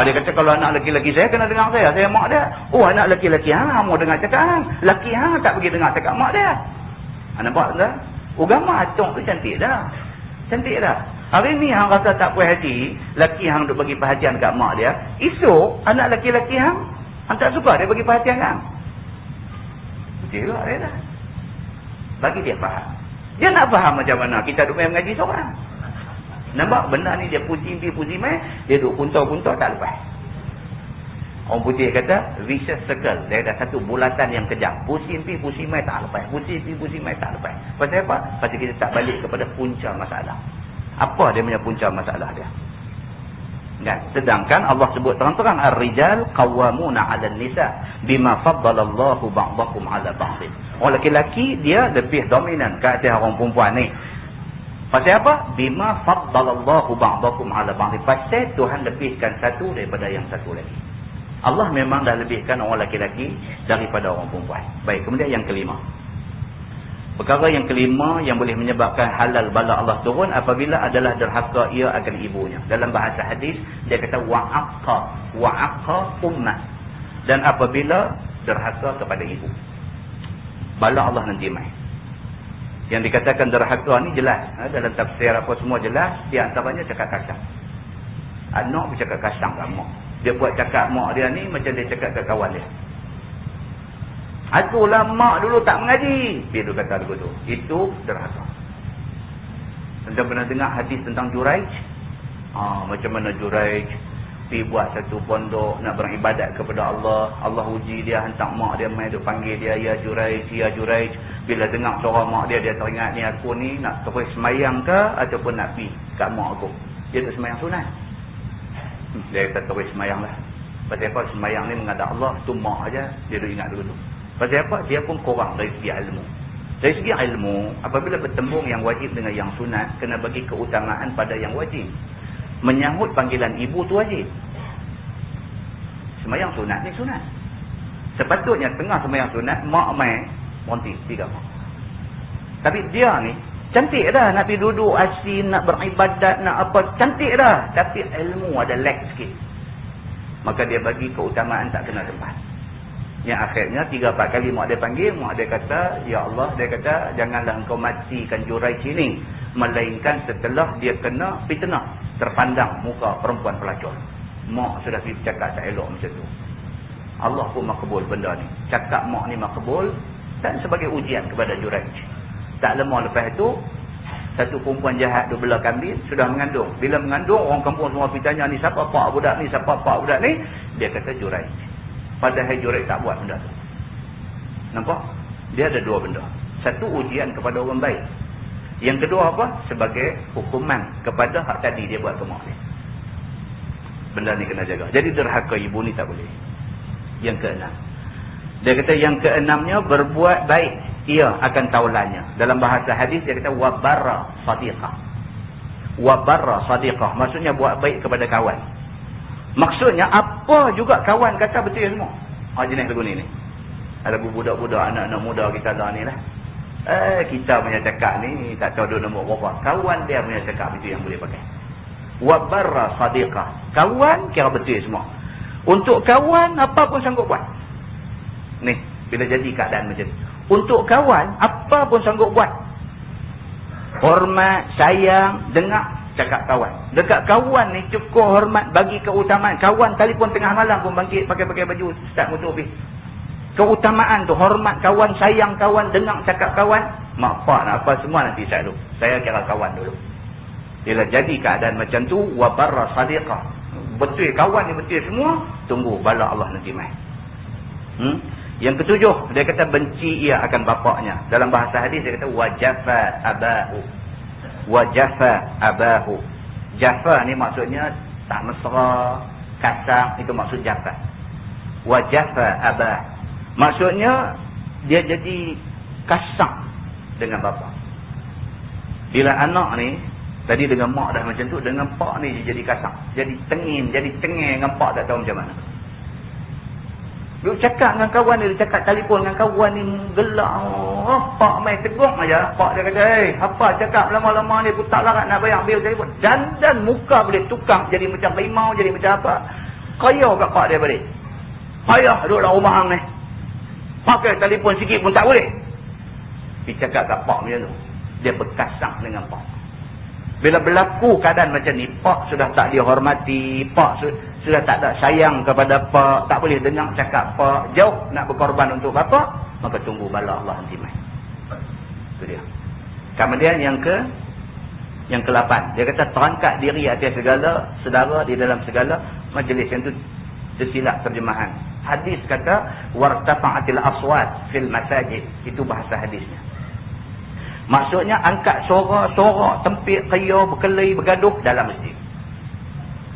Dia kata kalau anak lelaki-lelaki saya kena dengar saya mak dia. Anak lelaki-lelaki hang mau dengar cakap hang, lelaki hang tak pergi dengar cakap mak dia. Nampak tak? Agama atok tu cantik dah. Cantik dah. Hari ni hang rasa tak puas hati, lelaki hang duk bagi perhatian kat mak dia, esok anak lelaki-lelaki hang tak suka dia bagi perhatian kan? Betul lah dia dah. Bagi dia faham. Dia nak faham macam mana kita duk main mengaji seorang. Nampak benda ni dia puji main, dia duk punta-punta tak lepas. Orang putih kata vicious circle. Dia ada satu bulatan yang kejam. Pusing main tak lepas. Pusing main tak lepas. Pasal apa? Pasal kita tak balik kepada punca masalah. Apa dia punya punca masalah dia? Kan? Sedangkan Allah sebut terang-terang ar-rijal qawwamuna 'alan nisa bima faddalallahu ba'dakum 'ala ba'd. Orang lelaki dia lebih dominan ke atas orang perempuan ni. Pasal apa? Bima faddalallahu ba'dakum ala ba'd. Pasal Tuhan lebihkan satu daripada yang satu lagi. Allah memang dah lebihkan orang lelaki daripada orang perempuan. Baik, kemudian yang kelima. Perkara yang kelima yang boleh menyebabkan halal bala Allah turun apabila adalah derhaka ia akan ibunya. Dalam bahasa hadis dia kata wa'aqqa ummah. Dan apabila derhaka kepada ibu, bala Allah nanti mai. Yang dikatakan derhaka ni jelas, dalam tafsir apa semua jelas. Di antaranya cakap kasar. Anak bercakap kasar kat mak. Dia buat cakap mak dia ni macam dia cakap kat kawan dia. Itulah mak dulu tak mengaji. Dia tu kata begitu. Itu derhaka. Anda pernah dengar hadis tentang Juraij? Macam mana Juraij pergi buat satu pondok nak beribadat kepada Allah. Allah uji dia, hantar mak dia mai duk panggil dia, ya Juraij, ya Juraij. Bila dengar suara mak dia, dia teringat ni aku ni nak terus semayang ke ataupun nak pergi kat mak aku. Dia tak semayang sunat. Dia kata terus semayang lah. Pasal apa? Semayang ni menghadap Allah, tu mak aja dia duk ingat dulu tu. Pasal apa? Dia pun kurang dari segi ilmu. Dari segi ilmu, apabila bertembung yang wajib dengan yang sunat, kena bagi keutamaan pada yang wajib. Menyambut panggilan ibu tu wajib. Semayang sunat ni sunat. Sepatutnya tengah semayang sunat, mak mai monti 3 mak. Tapi dia ni cantik dah nak pergi duduk asin, nak beribadat, nak apa, cantik dah. Tapi ilmu ada lag sikit. Maka dia bagi keutamaan tak kena tempat. Yang akhirnya 3-4 kali mak dia panggil, mak dia kata, ya Allah, dia kata, janganlah engkau matikan Juraij ini, melainkan setelah dia kena fitnah, terpandang muka perempuan pelacur. Mak sudah cakap tak elok macam tu. Allah pun makbul benda ni. Cakap mak ni makbul dan sebagai ujian kepada Juraij. Tak lama lepas itu, satu perempuan jahat duk belah kambing, sudah mengandung. Bila mengandung, orang kampung semua pergi tanya, ni siapa pak budak ni, siapa pak budak ni? Dia kata Juraij. Padahal Juraij tak buat benda tu. Nampak? Dia ada 2 benda. Satu, ujian kepada orang baik. Yang kedua apa? Sebagai hukuman kepada hak tadi dia buat ke mak dia. Benda ni kena jaga. Jadi derhaka ibu ni tak boleh. Yang keenam. Dia kata yang keenamnya, berbuat baik ia akan taulannya. Dalam bahasa hadis dia kata wabarra sadiqah. Wabarra sadiqah maksudnya buat baik kepada kawan. Maksudnya apa juga kawan kata betul semua. Jenis lagu ni. Ada budak-budak, anak-anak muda kita lah ni lah. Kita punya cakap ni tak tahu dia nombor berapa. Kawan dia punya cakap itu yang boleh pakai. Wabarra sadiqah. Kawan kira betul semua. Untuk kawan apa pun sanggup buat. Ni, bila jadi keadaan macam ni. Untuk kawan apa pun sanggup buat. Hormat, sayang, dengar cakap kawan. Dekat kawan ni cukup hormat, bagi keutamaan. Kawan telefon tengah malam pun bangkit pakai baju start motor pergi. Keutamaan tu, hormat kawan, sayang kawan, dengar cakap kawan. Mak pak nak apa semua nanti saya dulu. Saya kira kawan dulu. Bila jadi keadaan macam tu, wabarra sadiqah. Betul kawan ni betul semua, tunggu bala Allah nanti mai. Yang ketujuh, dia kata benci ia akan bapaknya. Dalam bahasa hadis dia kata wajafa abahu. Wajafa abahu. Jafa ni maksudnya tak mesra, kasar, itu maksud jafa. Wajafa abah. Maksudnya dia jadi kasar dengan bapa. Bila anak ni tadi dengan mak dah macam tu, dengan pak ni dia jadi kasar, jadi tengin, jadi tengeng dengan pak tak tahu macam mana. Dia cakap dengan kawan dia, cakap telefon dengan kawan ni gelak. Pak main tegur aja. Pak dia kata, apa cakap lama-lama ni aku tak larat nak bayar bil telefon. Dan muka boleh tukang jadi macam rimau, jadi macam apa. Kaya kat pak dia balik. Payah duduk dalam rumah hang ni. Pakai telefon sikit pun tak boleh. Dia cakap kat pak macam tu. Dia berkasar dengan pak. Bila berlaku keadaan macam ni, pak sudah tak dihormati, pak sudah tak ada sayang kepada pak, tak boleh dengar cakap pak, jauh nak berkorban untuk bapa, maka tunggu bala Allah nanti mai. Itu dia. Kemudian yang ke-8, dia kata terangkat diri atas segala saudara di dalam segala majlis. Yang itu tersilap terjemahan. Hadis kata wartafa'atil aswat fil masajid, itu bahasa hadisnya. Maksudnya angkat sorak-sorak, tempik, qiyah, berkelahi, bergaduh dalam masjid.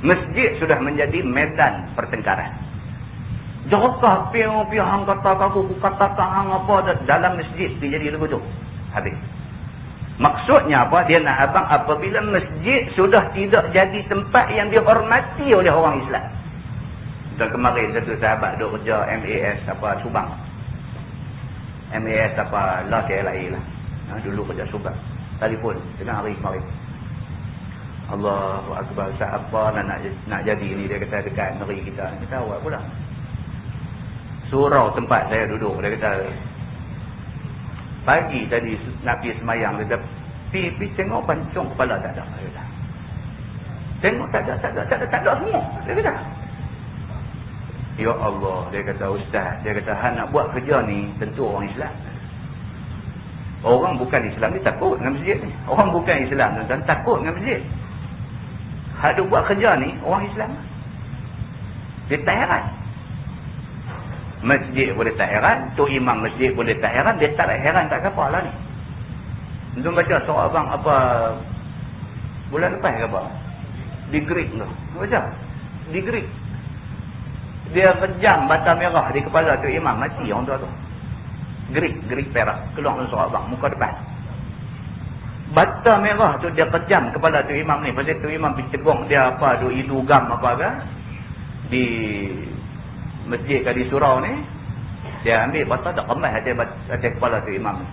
Masjid sudah menjadi medan pertengkaran. Jokah piu-piu hang kata aku kata hang apa dalam masjid dia jadi lagu tu. Habis. Maksudnya apa? Dia nak abang apabila masjid sudah tidak jadi tempat yang dihormati oleh orang Islam. Dan kemarin satu sahabat duk kerja MAS apa Subang. MAS apa lah KLIA lah. Dulu kerja Subang. Telefon tengah hari kemarin. Allahu Akbar, siapa nak jadi ni, dia kata dekat negeri kita. Kita awak pula. Surau tempat saya duduk, dia kata pagi tadi nak pergi semayang, dia kata pergi tengok pancung kepala tak ada. Dia kata tengok tak ada semua. Dia kata ya Allah, dia kata ustaz, dia kata hang nak buat kerja ni tentu orang Islam. Orang bukan Islam ni takut dengan masjid ni. Orang bukan Islam dan takut dengan masjid. Hak buat kerja ni orang Islam. Dia tak heran. Masjid boleh tak heran, tok imam masjid boleh tak heran, dia tak heran tak apa lah ni. Untuk baca surah abang apa bulan lepas ke apa? Di Greek tu. Baca. Di Greek. Dia kejam bata merah di kepala tok imam, mati orang tua tu. Greek perak keluar dengan surah abang muka depan. Bata merah tu dia kejam kepala tu imam ni. Pasal tu imam pergi tegur dia apa tu idugam apa ke di masjid ke di surau ni. Dia ambil bata dah kemas atas kepala tu imam ni.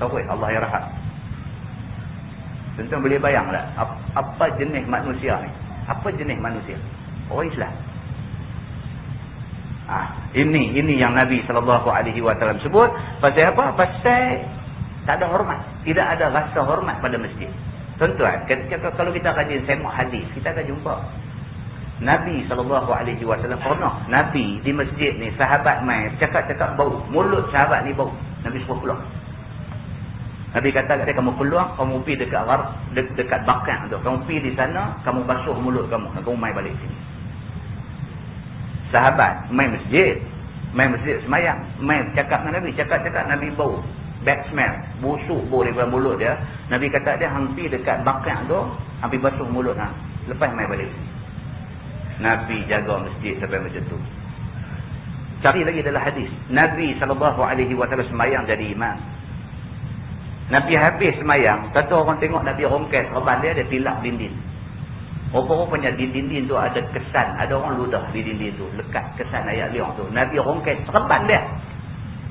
Tahu Allah ya rahat. Tentu boleh bayang tak apa jenis manusia ni? Apa jenis manusia? Orang Islam. Ini yang Nabi SAW sebut. Pasal apa? Pasal tak ada hormat. Tidak ada rasa hormat pada masjid. Tuan-tuan, kalau kita kaji semua hadis, kita akan jumpa Nabi SAW pernah Nabi di masjid ni, sahabat main cakap-cakap bau, mulut sahabat ni bau, Nabi suruh keluar. Nabi kata kat dia, kamu keluar, kamu pergi dekat bakar tu, kamu pergi di sana, kamu basuh mulut kamu main balik sini. Sahabat main masjid semayang, main cakap dengan Nabi, cakap-cakap Nabi bau, bad smell, busuk bau daripada mulut dia. Nabi kata dia hampir dekat bakar tu, hampir basuh mulut lepas main balik. Nabi jaga masjid sampai macam tu. Cari lagi dalam hadis, Nabi SAW semayang jadi imam. Nabi habis semayang, satu orang tengok Nabi rongkes reban dia tilap dinding. Rupa-rupanya di dinding tu ada kesan, ada orang ludah di dinding tu, lekat kesan ayat liang tu. Nabi rongkes reban dia,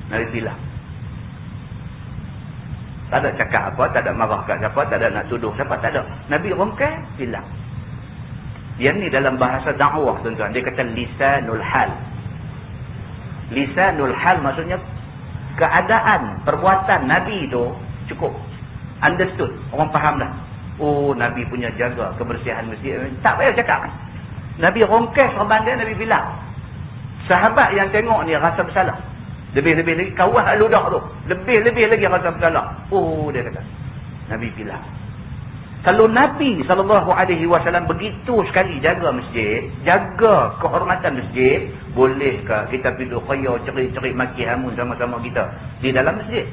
Nabi tilap. Tak ada cakap apa, tak ada marah kat siapa, tak ada nak tuduh siapa, tak ada. Nabi rongkes tilap. Yang ni dalam bahasa dakwah tuan-tuan, dia kata lisanul hal. Lisanul hal maksudnya keadaan, perbuatan Nabi tu cukup understood, orang faham dah. Oh, Nabi punya jaga kebersihan masjid. Tak payah cakap. Nabi rongkes reban dia, Nabi bilang. Sahabat yang tengok ni rasa bersalah. Lebih-lebih lagi kawah ludah tu, lebih-lebih lagi rasa bersalah. Oh, dia kata Nabi bilang. Kalau Nabi SAW begitu sekali jaga masjid, jaga kehormatan masjid, bolehkah kita pergi qaya cerik-cerik maki hamun sama-sama kita di dalam masjid?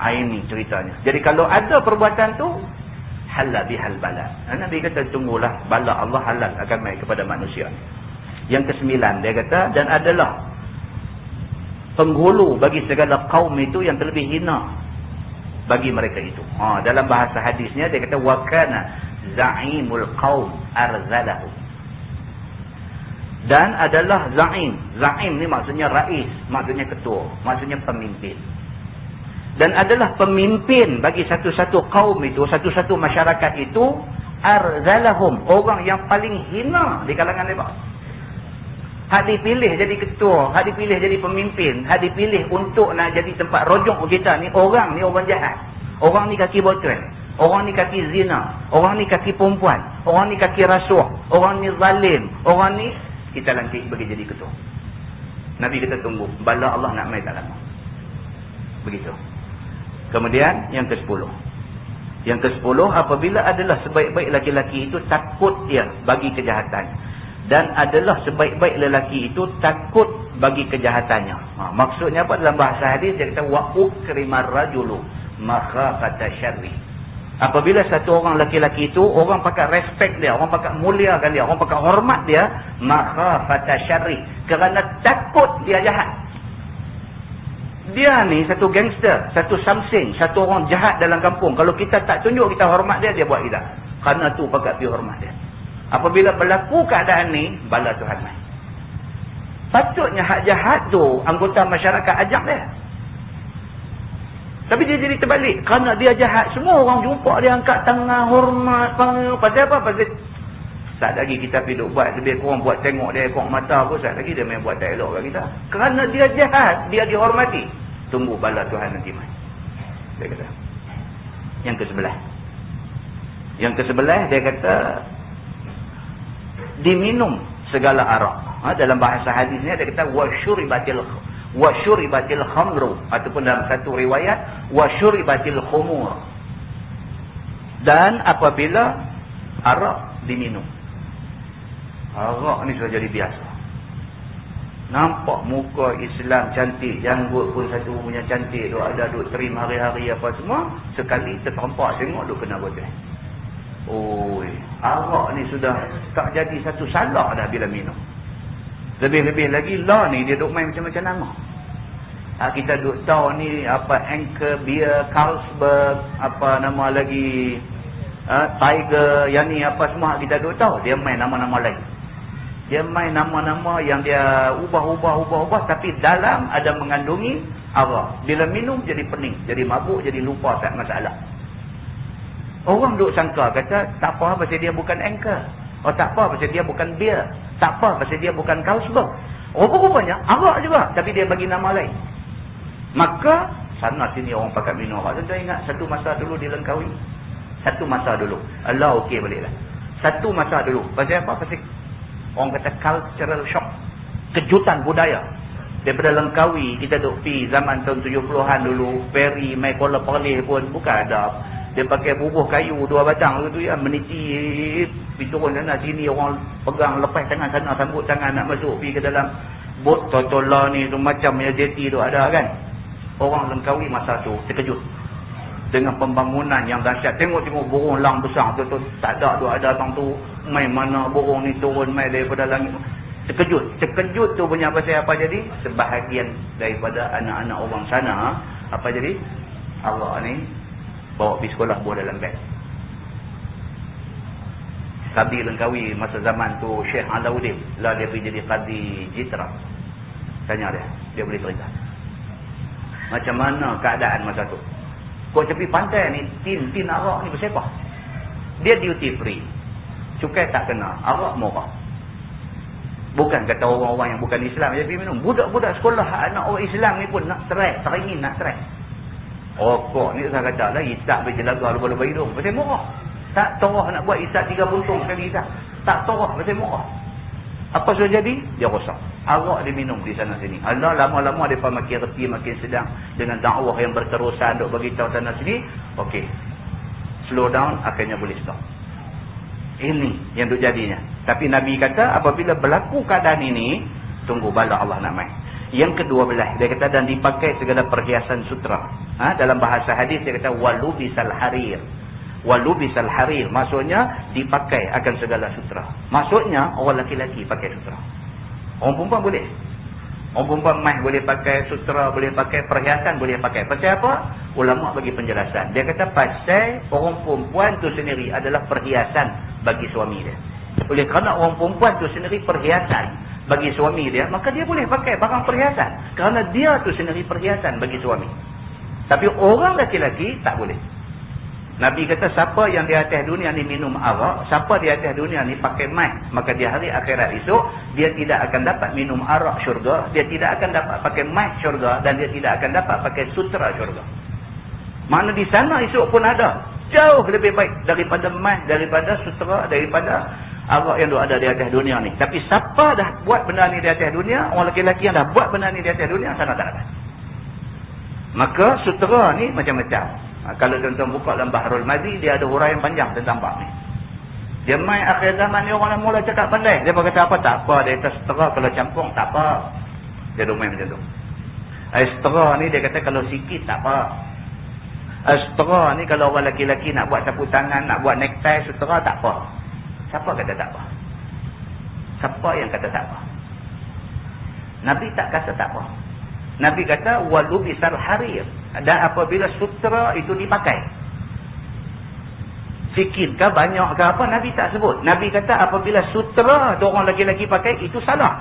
Ini ceritanya. Jadi kalau ada perbuatan tu, halal bihal bala. Nabi kata tunggulah bala Allah halal akan mai kepada manusia. Yang ke-9 dia kata, dan adalah penghulu bagi segala kaum itu yang terlebih hina bagi mereka itu. Dalam bahasa hadisnya dia kata wa kana za'imul qaum arzalahu. Dan adalah za'im. Za'im ni maksudnya rais, maksudnya ketua, maksudnya pemimpin. Dan adalah pemimpin bagi satu-satu kaum itu, satu-satu masyarakat itu, arzalahum, orang yang paling hina di kalangan mereka. Hak dipilih jadi ketua, hak dipilih jadi pemimpin, hak dipilih untuk nak jadi tempat rojok kita ni, orang jahat. Orang ni kaki botol, orang ni kaki zina, orang ni kaki perempuan, orang ni kaki rasuah, orang ni zalim, orang ni kita lantik bagi jadi ketua. Nabi kita tunggu, bala Allah nak mai tak lama. Begitu. Kemudian yang ke-10. Yang ke-10, apabila adalah sebaik-baik laki-laki itu takut dia bagi kejahatan, dan adalah sebaik-baik lelaki itu takut bagi kejahatannya. Maksudnya apa dalam bahasa hadis? Dia kata wa ukrimar rajulu makhafata syarri. Apabila satu orang laki-laki itu, orang pakai respect dia, orang pakai muliakan dia, orang pakai hormat dia, makhafata syarri, kerana takut dia jahat. Dia ni satu gangster, satu samsing, satu orang jahat dalam kampung. Kalau kita tak tunjuk kita hormat dia, dia buat kita. Kerana tu pakat pergi hormat dia. Apabila berlaku keadaan ni, bala Tuhan mai. Patutnya hak jahat tu anggota masyarakat ajak dia. Tapi dia jadi terbalik. Kerana dia jahat, semua orang jumpa dia angkat tangan, hormat, panggil. Pasal apa? Pasal tak lagi kita pergi buat, lebih kurang buat tengok dia ekor mata pun, tak lagi dia main buat tak elok kat kita. Kerana dia jahat, dia dihormati. Tunggu bala Tuhan nanti mai. Dia kata. Yang ke-11. Yang ke-11 dia kata diminum segala arak. Dalam bahasa hadis ni dia kata wasyuribatil khamru, ataupun dalam satu riwayat wasyuribatil khumur. Dan apabila arak diminum. Arak ni sudah jadi biasa. Nampak muka Islam cantik, janggut pun satu punya cantik, duk ada duk trim hari-hari apa semua, sekali tertampak tengok duk kena botol. Oi, arak ni sudah tak jadi satu salah dah bila minum. Lebih-lebih lagi lah ni dia duk main macam-macam nama. Kita duk tahu ni apa Anchor, Beer, Carlsberg, apa nama lagi, Tiger, yang ni apa semua kita duk tahu. Dia main nama-nama lain. Dia main nama-nama yang dia ubah, tapi dalam ada mengandungi arak. Bila minum jadi pening, jadi mabuk, jadi lupa tak masalah. Orang duk sangka kata tak apa pasal dia bukan Anchor. Oh tak apa pasal dia bukan Beer. Tak apa pasal dia bukan Carlsberg. Rupa-rupanya arak juga, tapi dia bagi nama lain. Maka sana sini orang pakai minum arak. Saya ingat satu masa dulu di Langkawi. Satu masa dulu. Allah okey baliklah. Satu masa dulu. Pasal apa? Pasal orang kata cultural shock. Kejutan budaya. Daripada Langkawi, kita duk pergi zaman tahun 70-an dulu, ferry mai Kuala Perlis pun bukan ada. Dia pakai bubuh kayu 2 batang tu ya, meniti pergi turun sana sini, orang pegang lepas tangan sana, sambut tangan nak masuk pergi ke dalam bot totola ni tu, macam ya jeti tu ada kan. Orang Langkawi masa tu terkejut dengan pembangunan yang dahsyat. Tengok-tengok burung lang besar tu tak ada tu, ada datang tu mai mana burung ni turun mai daripada langit. Terkejut tu punya pasal apa jadi? Sebahagian daripada anak-anak orang sana apa jadi? Allah ni bawa pergi sekolah buah dalam beg. Qadi Langkawi masa zaman tu Syekh Alauddin lah, dia pergi jadi Qadi Jitra. Tanya dia boleh cerita macam mana keadaan masa tu. Kau tepi pantai ni tin arak ni bersepah. Dia duty free, cukai tak kena, arak murah. Bukan kata orang-orang yang bukan Islam jadi minum. Budak-budak sekolah anak orang Islam ni pun nak try, teringin nak try. Rokok ni saya kata lah, isap berjelaga lupa-lupa hidung. Pasal murah. Tak torah nak buat isap 3 puntung sekali isap. Tak torah, pasal murah. Apa sudah jadi? Dia rosak. Arak diminum di sana sini. Allah lama-lama mereka makin reti, makin sedang. Dengan dakwah yang berterusan, duk bagi tahu sana sini. Okey. Slow down, akhirnya boleh stop. Ini yang duk jadinya. Tapi Nabi kata apabila berlaku keadaan ini, tunggu bala Allah nak main. Yang ke-12, dia kata dan dipakai segala perhiasan sutra. Dalam bahasa hadis dia kata walubisal harir. Walubisal harir maksudnya dipakai akan segala sutra. Maksudnya orang lelaki pakai sutra. Orang perempuan boleh. Orang perempuan mah boleh pakai sutra, boleh pakai perhiasan, boleh pakai. Pasal apa? Ulama bagi penjelasan. Dia kata pasal orang perempuan tu sendiri adalah perhiasan bagi suami dia. Oleh kerana orang perempuan tu sendiri perhiasan bagi suami dia, maka dia boleh pakai barang perhiasan. Kerana dia tu sendiri perhiasan bagi suami. Tapi orang lelaki tak boleh. Nabi kata siapa yang di atas dunia ni minum arak, siapa di atas dunia ni pakai mic, maka di hari akhirat esok dia tidak akan dapat minum arak syurga, dia tidak akan dapat pakai mic syurga, dan dia tidak akan dapat pakai sutra syurga. Mana di sana esok pun ada jauh lebih baik daripada mic, daripada sutra, daripada arak yang ada di atas dunia ni. Tapi siapa dah buat benda ni di atas dunia, orang lelaki yang dah buat benda ni di atas dunia, sana tak dapat. Maka sutera ni macam-macam. Kalau tuan-tuan buka dalam Bahrul Madi, dia ada huraian panjang tentang bab ni. Dia main akhir zaman ni orang mula cakap pandai. Dia kata apa? Tak apa. Dia kata sutera kalau campur tak apa. Dia main macam tu. Sutera ni dia kata kalau sikit tak apa. Sutera ni kalau orang lelaki-lelaki nak buat sapu tangan, nak buat necktie, sutera tak apa. Siapa kata tak apa? Siapa yang kata tak apa? Nabi tak kata tak apa. Nabi kata walubisal harir, dan apabila sutera itu dipakai. Sikit ke banyak ke apa, Nabi tak sebut. Nabi kata apabila sutera tu orang lelaki-lelaki pakai, itu salah.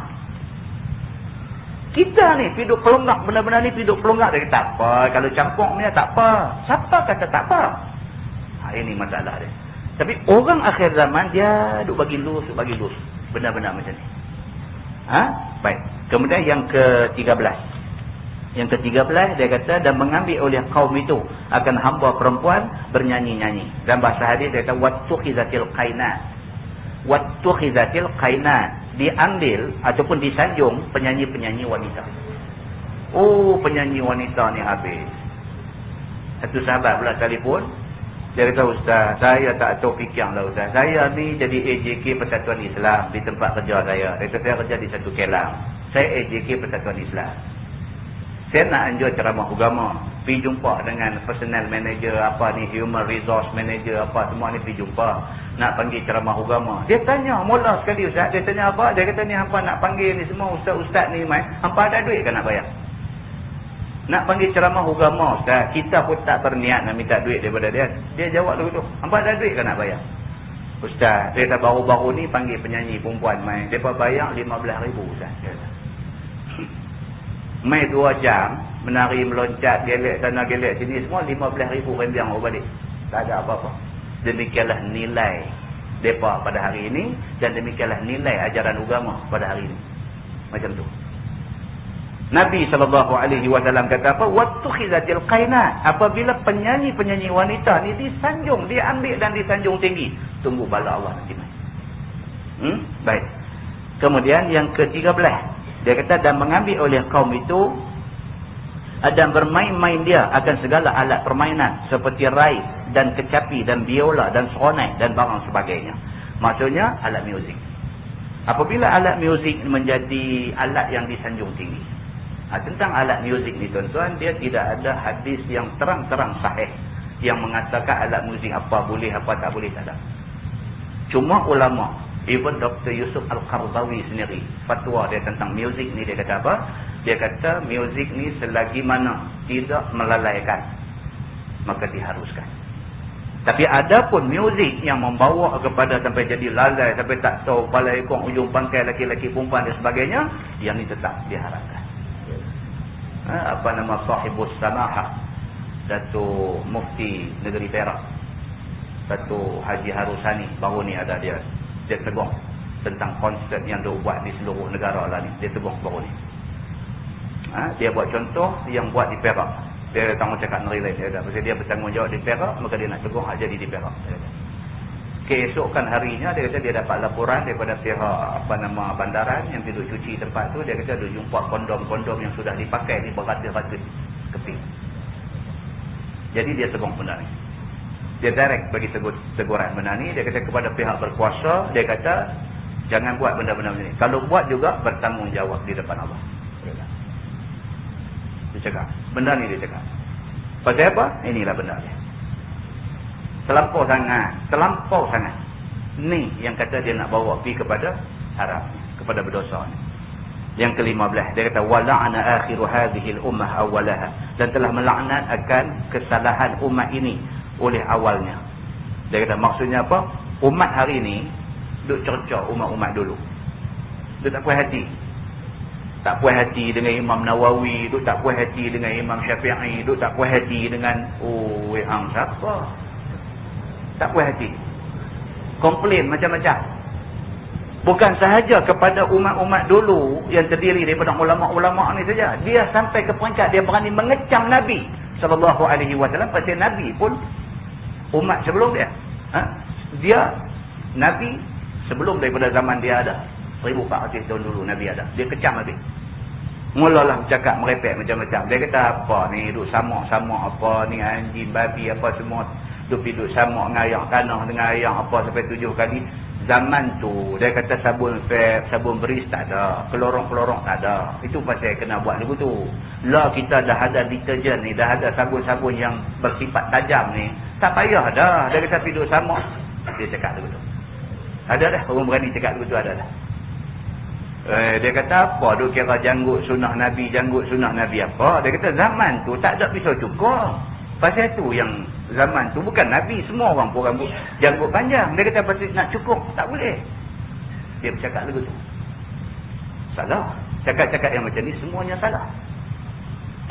Kita ni piduk pelonggak, benar-benar ni piduk pelonggak. Dia kata tak apa, kalau campur ni tak apa. Siapa kata tak apa? Ini masalah dia. Tapi orang akhir zaman dia duk bagi lus, benar-benar macam ni. Baik. Kemudian yang ke-13. Yang ke-13 dia kata, dan mengambil oleh kaum itu akan hamba perempuan bernyanyi-nyanyi. Dan bahasa hadis dia kata wattukhizatil qainat. Wattukhizatil qainat, diambil ataupun disanjung penyanyi-penyanyi wanita. Oh, penyanyi wanita ni habis. Satu sahabat pula telefon, dia kata, Ustaz, saya tak tahu fikir lah Ustaz. Saya ni jadi AJK Persatuan Islam di tempat kerja saya. Dia kata saya kerja di satu Kelang. Saya AJK Persatuan Islam. Saya nak anjur ceramah agama, pergi jumpa dengan personal manager apa ni, human resource manager apa semua ni, pergi jumpa. Nak panggil ceramah agama. Dia tanya mula sekali Ustaz, dia tanya apa? Dia kata ni hampa nak panggil ni semua ustaz-ustaz ni mai, hampa ada duit kan nak bayar? Nak panggil ceramah agama Ustaz, kita pun tak berniat nak minta duit daripada dia. Dia jawab begitu, hampa ada duit kan nak bayar? Ustaz, dia kata baru-baru ni panggil penyanyi perempuan mai, depa bayar 15,000 Ustaz. Mai 2 jam menari meloncat gelek sana gelek sini semua 15,000 rembiang balik. Tak ada apa-apa. Demikianlah nilai depa pada hari ini, dan demikianlah nilai ajaran agama pada hari ini. Macam tu. Nabi SAW kata apa? Wattukhizatil qainat, apabila penyanyi-penyanyi wanita ni disanjung, diambil dan disanjung tinggi, tunggu bala Allah nanti. Baik. Kemudian yang ke-13, dia kata, dan mengambil oleh kaum itu dan bermain-main dia akan segala alat permainan seperti raih dan kecapi dan biola dan seronai dan barang sebagainya. Maksudnya alat muzik. Apabila alat muzik menjadi alat yang disanjung tinggi. Tentang alat muzik ni tuan-tuan, dia tidak ada hadis yang terang-terang sahih yang mengatakan alat muzik apa boleh, apa tak boleh, tak ada. Cuma ulama, even Dr. Yusuf Al-Qardawi sendiri, fatwa dia tentang muzik ni, dia kata apa? Dia kata muzik ni selagi mana tidak melalaikan, maka diharuskan. Tapi ada pun muzik yang membawa kepada sampai jadi lalai, sampai tak tahu kepala ekor ujung pangkai, laki-laki perempuan dan sebagainya, yang ni tetap diharamkan. Apa nama sahibus samahah, Datuk Mufti Negeri Perak, Datuk Haji Harusani, baru ni ada dia tegur tentang konsert yang dia buat di seluruh negara lah ni. Dia tegur baru ni. Dia buat contoh yang buat di Perak. Dia tanggung cakap negeri lain. Dia kata, pasal dia bertanggungjawab di Perak, maka dia nak tegur jadi di Perak. Keesokan harinya, dia kata dia dapat laporan daripada pihak apa nama bandaran yang duduk cuci tempat tu. Dia kata dia jumpa kondom-kondom yang sudah dipakai ni beratus-ratus keping. Jadi dia tegur benda ni. Dia direct bagi teguran benda ni. Dia kata kepada pihak berkuasa, dia kata jangan buat benda-benda macam ni. Kalau buat juga bertanggungjawab di depan Allah. Dia cakap benda ni, dia cakap pasal apa? Inilah benda dia. Terlampau sangat. Ni yang kata dia nak bawa pergi kepada haram, kepada berdosa ni. Yang ke-15, dia kata wala'ana akhiru hadhihi al-ummah awwalaha, dan telah melaknat akan kesalahan umat ini oleh awalnya. Dia kata maksudnya apa? Umat hari ini duk cercah umat-umat dulu. Dia tak puas hati. Tak puas hati dengan Imam Nawawi, duk tak puas hati dengan Imam Syafi'i, duk tak puas hati dengan hang siapa? Tak puas hati. Komplain macam-macam. Bukan sahaja kepada umat-umat dulu yang terdiri daripada ulama-ulama ni saja. Dia sampai ke puncak dia berani mengecam Nabi SAW. Pasal Nabi pun umat sebelum dia. Dia Nabi sebelum daripada zaman dia ada. 1400 tahun dulu Nabi ada. Dia kecam Nabi. Mulalah bercakap merepek macam-macam. Dia kata apa ni, duk sama-sama apa ni, anjing, babi apa semua. Duk sama ngayak tanah dengan ayak apa sampai 7 kali. Zaman tu dia kata sabun fab, sabun beris tak ada, kelorong-kelorong tak ada. Itu pasal kena buat lagu tu. Lah kita dah ada deterjen ni, dah ada sabun-sabun yang bersifat tajam ni, tak payah dah. Dia kata duk sama. Dia cakap lagu tu. Ada dah orang berani cakap lagu tu, ada dah. Dia kata apa tu kira janggut sunnah Nabi apa? Dia kata zaman tu tak ada pisau cukur. Pasal tu yang zaman tu bukan Nabi, semua orang pun rambut janggut panjang. Dia kata pasal nak cukur tak boleh. Dia bercakap lagu tu. Salah. Cakap-cakap yang macam ni semuanya salah.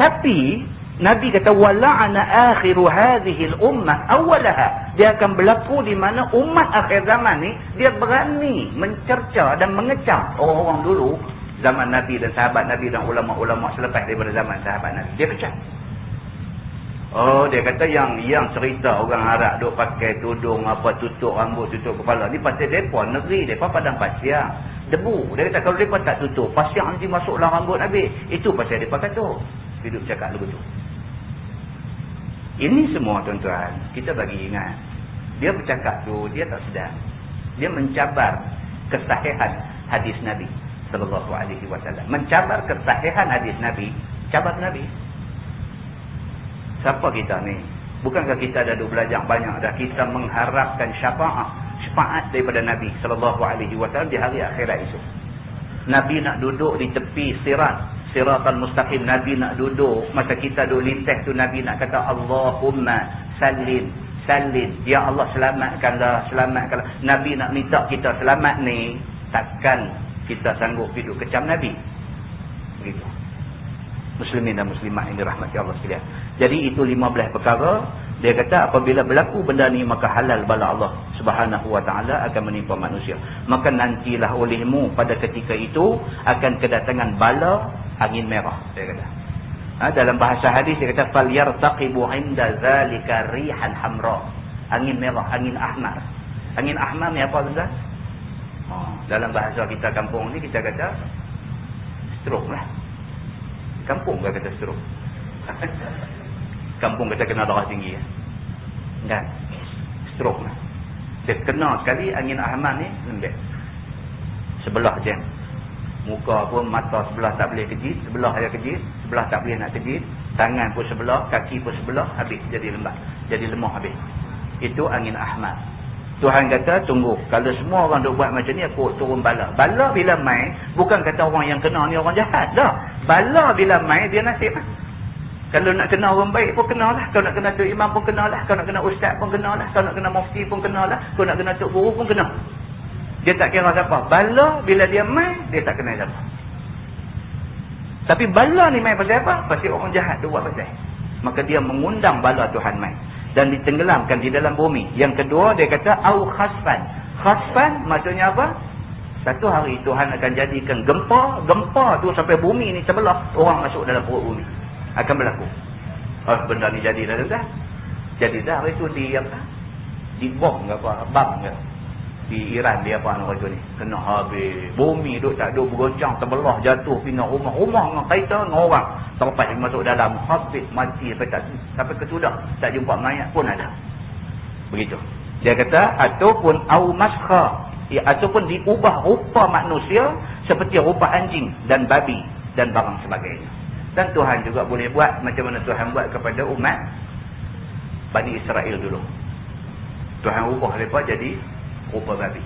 Tapi Nabi kata wala'ana akhiru hadhihi al-ummah awwalaha. Dia akan berlaku di mana umat akhir zaman ni dia berani mencerca dan mengecam orang-orang dulu zaman Nabi dan sahabat Nabi dan ulama-ulama selepas daripada zaman sahabat Nabi. Dia kecam. Oh, dia kata yang cerita orang Arab duk pakai tudung apa tutup rambut, tutup kepala ni pasal depa negeri depa padang pasir. Debu. Dia kata kalau depa tak tutup, pasir nanti masuk dalam rambut habis. Itu pasal depa kata. Hidup cakap lagu tu. Ini semua tuan-tuan, kita bagi ingat. Dia bercakap tu, dia tak sedar. Dia mencabar kesahihan hadis Nabi sallallahu alaihi wasallam. Mencabar kesahihan hadis Nabi, cabar Nabi. Siapa kita ni? Bukankah kita dah belajar banyak dah, kita mengharapkan syafaat daripada Nabi sallallahu alaihi wasallam di hari akhirat itu. Nabi nak duduk di tepi Siratal mustaqim, Nabi nak duduk. Masa kita duduk lintas tu, Nabi nak kata Allahumma sallim. Ya Allah selamatkanlah. Nabi nak minta kita selamat ni, takkan kita sanggup hidup kecam Nabi. Begitu. Muslimin dan muslimat yang dirahmati Allah sekalian. Jadi itu 15 perkara. Dia kata apabila berlaku benda ni, maka halal bala Allah Subhanahu wa ta'ala akan menimpa manusia. Maka nantilah olehmu pada ketika itu akan kedatangan bala angin merah, dia kata. Dalam bahasa hadis dia kata fal yartaqibu 'inda zalika rihan hamra. Angin merah, angin ahmar. Angin ahmar ni apa tuan? Dalam bahasa kita kampung ni kita kata stroke lah. Kampung dia kata stroke. Kampung kata kena darah tinggi ya. Kan? Stroke lah. Dia kena sekali angin ahmar ni lembek. Sebelah jam. Muka pun mata sebelah tak boleh kejit, sebelah dia kejit, sebelah tak boleh nak kejit, tangan pun sebelah, kaki pun sebelah, habis jadi lemah, jadi lemah habis. Itu angin ahmar. Tuhan kata tunggu, kalau semua orang duk buat macam ni, aku turun bala. Bala bila main, bukan kata orang yang kena ni orang jahat dah. Bala bila main dia nasib lah. Kalau nak kena orang baik pun kenalah, kalau nak kena tok imam pun kenalah, kalau nak kena ustaz pun kenalah, kalau nak kena mufti pun kenalah, kalau nak kena tok guru pun kena. Dia tak kira siapa. Bala bila dia main, dia tak kenal siapa. Tapi bala ni main pasal apa? Pasal orang jahat tu buat pasal. Maka dia mengundang bala Tuhan main. Dan ditenggelamkan di dalam bumi. Yang kedua dia kata, au khasfan. Khasfan maksudnya apa? Satu hari Tuhan akan jadikan gempa. Gempa tu sampai bumi ni terbelah. Orang masuk dalam perut bumi. Akan berlaku. Benda ni jadi dah. Jadi dah hari tu di apa? Di bom ke apa? Bam ke? Di Iran dia apa nak kata ni, kena habis bumi duk tak duk bergoncang, terbelah, jatuh pindah rumah dengan kereta dengan orang terlepas masuk dalam, habis mati sampai ke sudah tak jumpa mayat pun ada. Begitu dia kata. Ataupun au maskha, ataupun diubah rupa manusia seperti rupa anjing dan babi dan barang sebagainya. Dan Tuhan juga boleh buat macam mana Tuhan buat kepada umat Bani Israel dulu. Tuhan ubah mereka jadi rupa babi.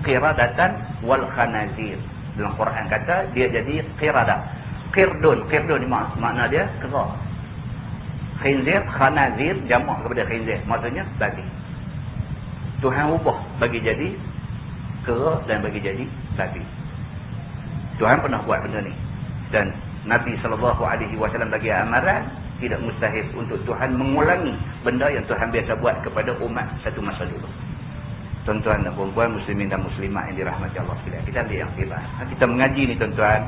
Qiradatan wal khanazir. Dalam Quran kata dia jadi qiradah. Qirdun ni makna dia kera. Khinzir, khanazir jamak kepada khinzir, maksudnya babi. Tuhan ubah bagi jadi kera dan bagi jadi babi. Tuhan pernah buat benda ni. Dan Nabi SAW bagi amaran, tidak mustahil untuk Tuhan mengulangi benda yang Tuhan biasa buat kepada umat satu masa dulu. Tuan-tuan dan puan-puan, muslimin dan muslimat yang dirahmati Allah sekalian, kita lihat yang kita mengaji ni tuan-tuan,